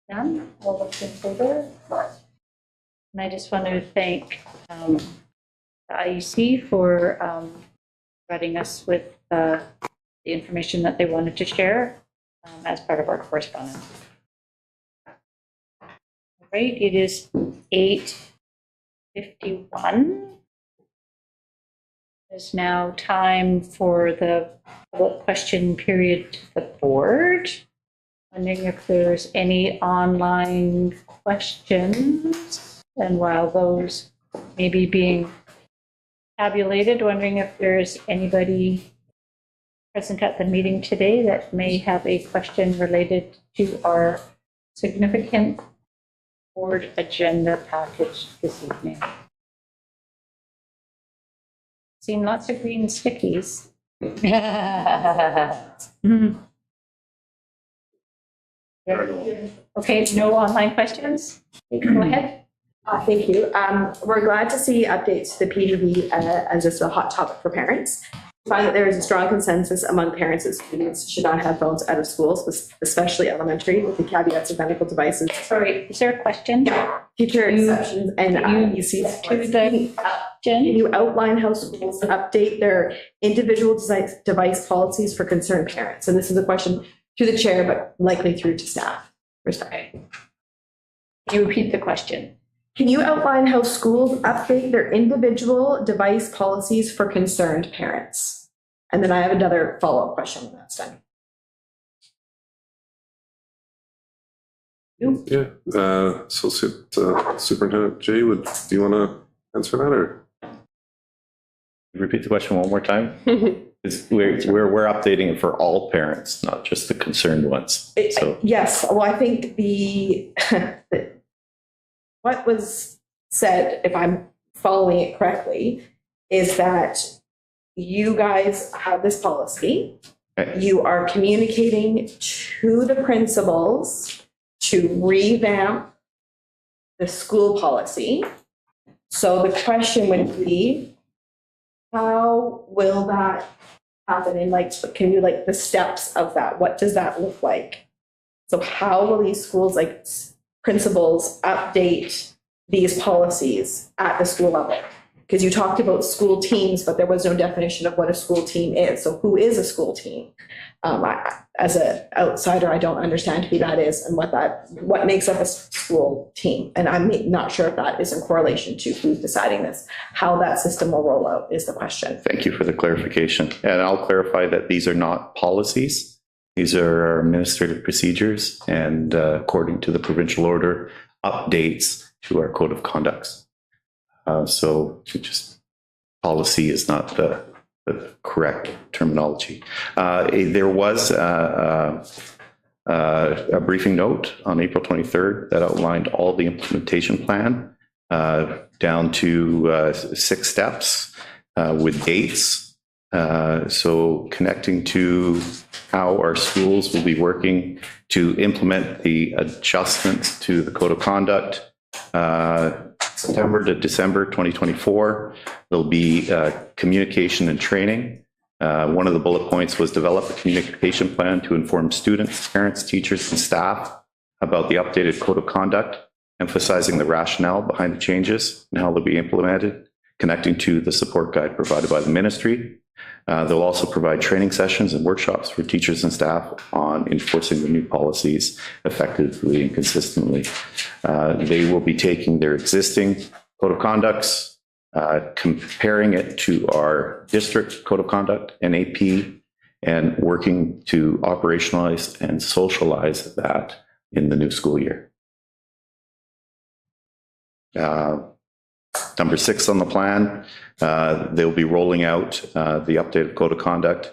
None? All those in favor? And I just want to thank the IEC for providing us with the information that they wanted to share as part of our correspondence. All right, it is 8:51. It's now time for the public question period to the board. Wondering if there's any online questions. And while those may be being tabulated, wondering if there's anybody present at the meeting today that may have a question related to our significant board agenda package this evening. Seen lots of green stickies. Okay, no online questions? Go ahead. Thank you. We're glad to see updates to the PDB as just a hot topic for parents. We find that there is a strong consensus among parents that students should not have phones out of schools, especially elementary, with the caveats of medical devices. Sorry, is there a question? Teacher exceptions and IEC. Can you outline how schools update their individual device policies for concerned parents? And this is a question to the chair, but likely through to staff. Okay. Can you repeat the question? Can you outline how schools update their individual device policies for concerned parents? And then I have another follow-up question when that's done. Yeah, Associate Superintendent Jay, do you want to answer that, or? Repeat the question one more time. We're updating it for all parents, not just the concerned ones. So Yes, well, I think what was said, if I'm following it correctly, is that you guys have this policy. Okay. You are communicating to the principals to revamp the school policy. So the question would be, how will that happen? And can you the steps of that? What does that look like? So how will these schools, principals, update these policies at the school level? Because you talked about school teams, but there was no definition of what a school team is. So who is a school team? As an outsider, I don't understand who that is and what makes up a school team. And I'm not sure if that is in correlation to who's deciding this. How that system will roll out is the question. thank you for the clarification. And I'll clarify that these are not policies. These are our administrative procedures and according to the provincial order, updates to our code of conducts. So just policy is not the correct terminology. There was a briefing note on April 23rd that outlined all the implementation plan down to 6 steps with dates. So connecting to how our schools will be working to implement the adjustments to the code of conduct. September to December 2024, there'll be communication and training. One of the bullet points was develop a communication plan to inform students, parents, teachers, and staff about the updated code of conduct, emphasizing the rationale behind the changes and how they'll be implemented, connecting to the support guide provided by the ministry. They'll also provide training sessions and workshops for teachers and staff on enforcing the new policies effectively and consistently. They will be taking their existing code of conducts, comparing it to our district code of conduct and AP, and working to operationalize and socialize that in the new school year. Number 6 on the plan, they'll be rolling out the updated code of conduct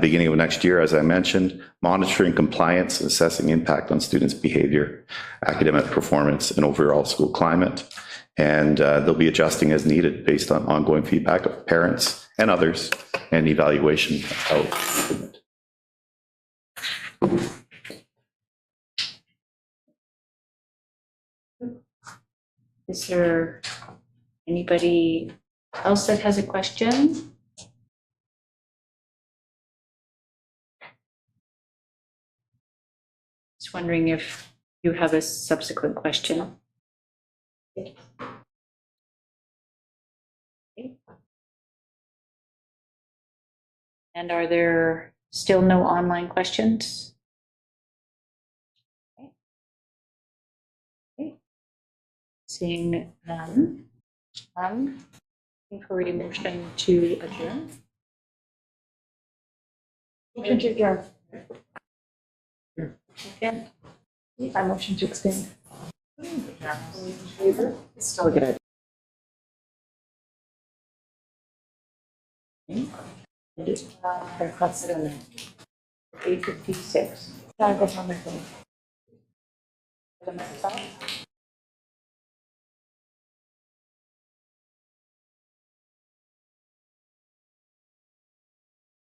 beginning of next year, as I mentioned, monitoring compliance, assessing impact on students' behavior, academic performance, and overall school climate. And they'll be adjusting as needed based on ongoing feedback of parents and others and evaluation of improvement. Is there anybody else that has a question? Just wondering if you have a subsequent question. Okay. And are there still no online questions? Okay. Seeing none. Looking for a motion to adjourn. Motion to adjourn. Again. I motion to extend. Still a good idea. That's 8:56. Gotta go on my phone.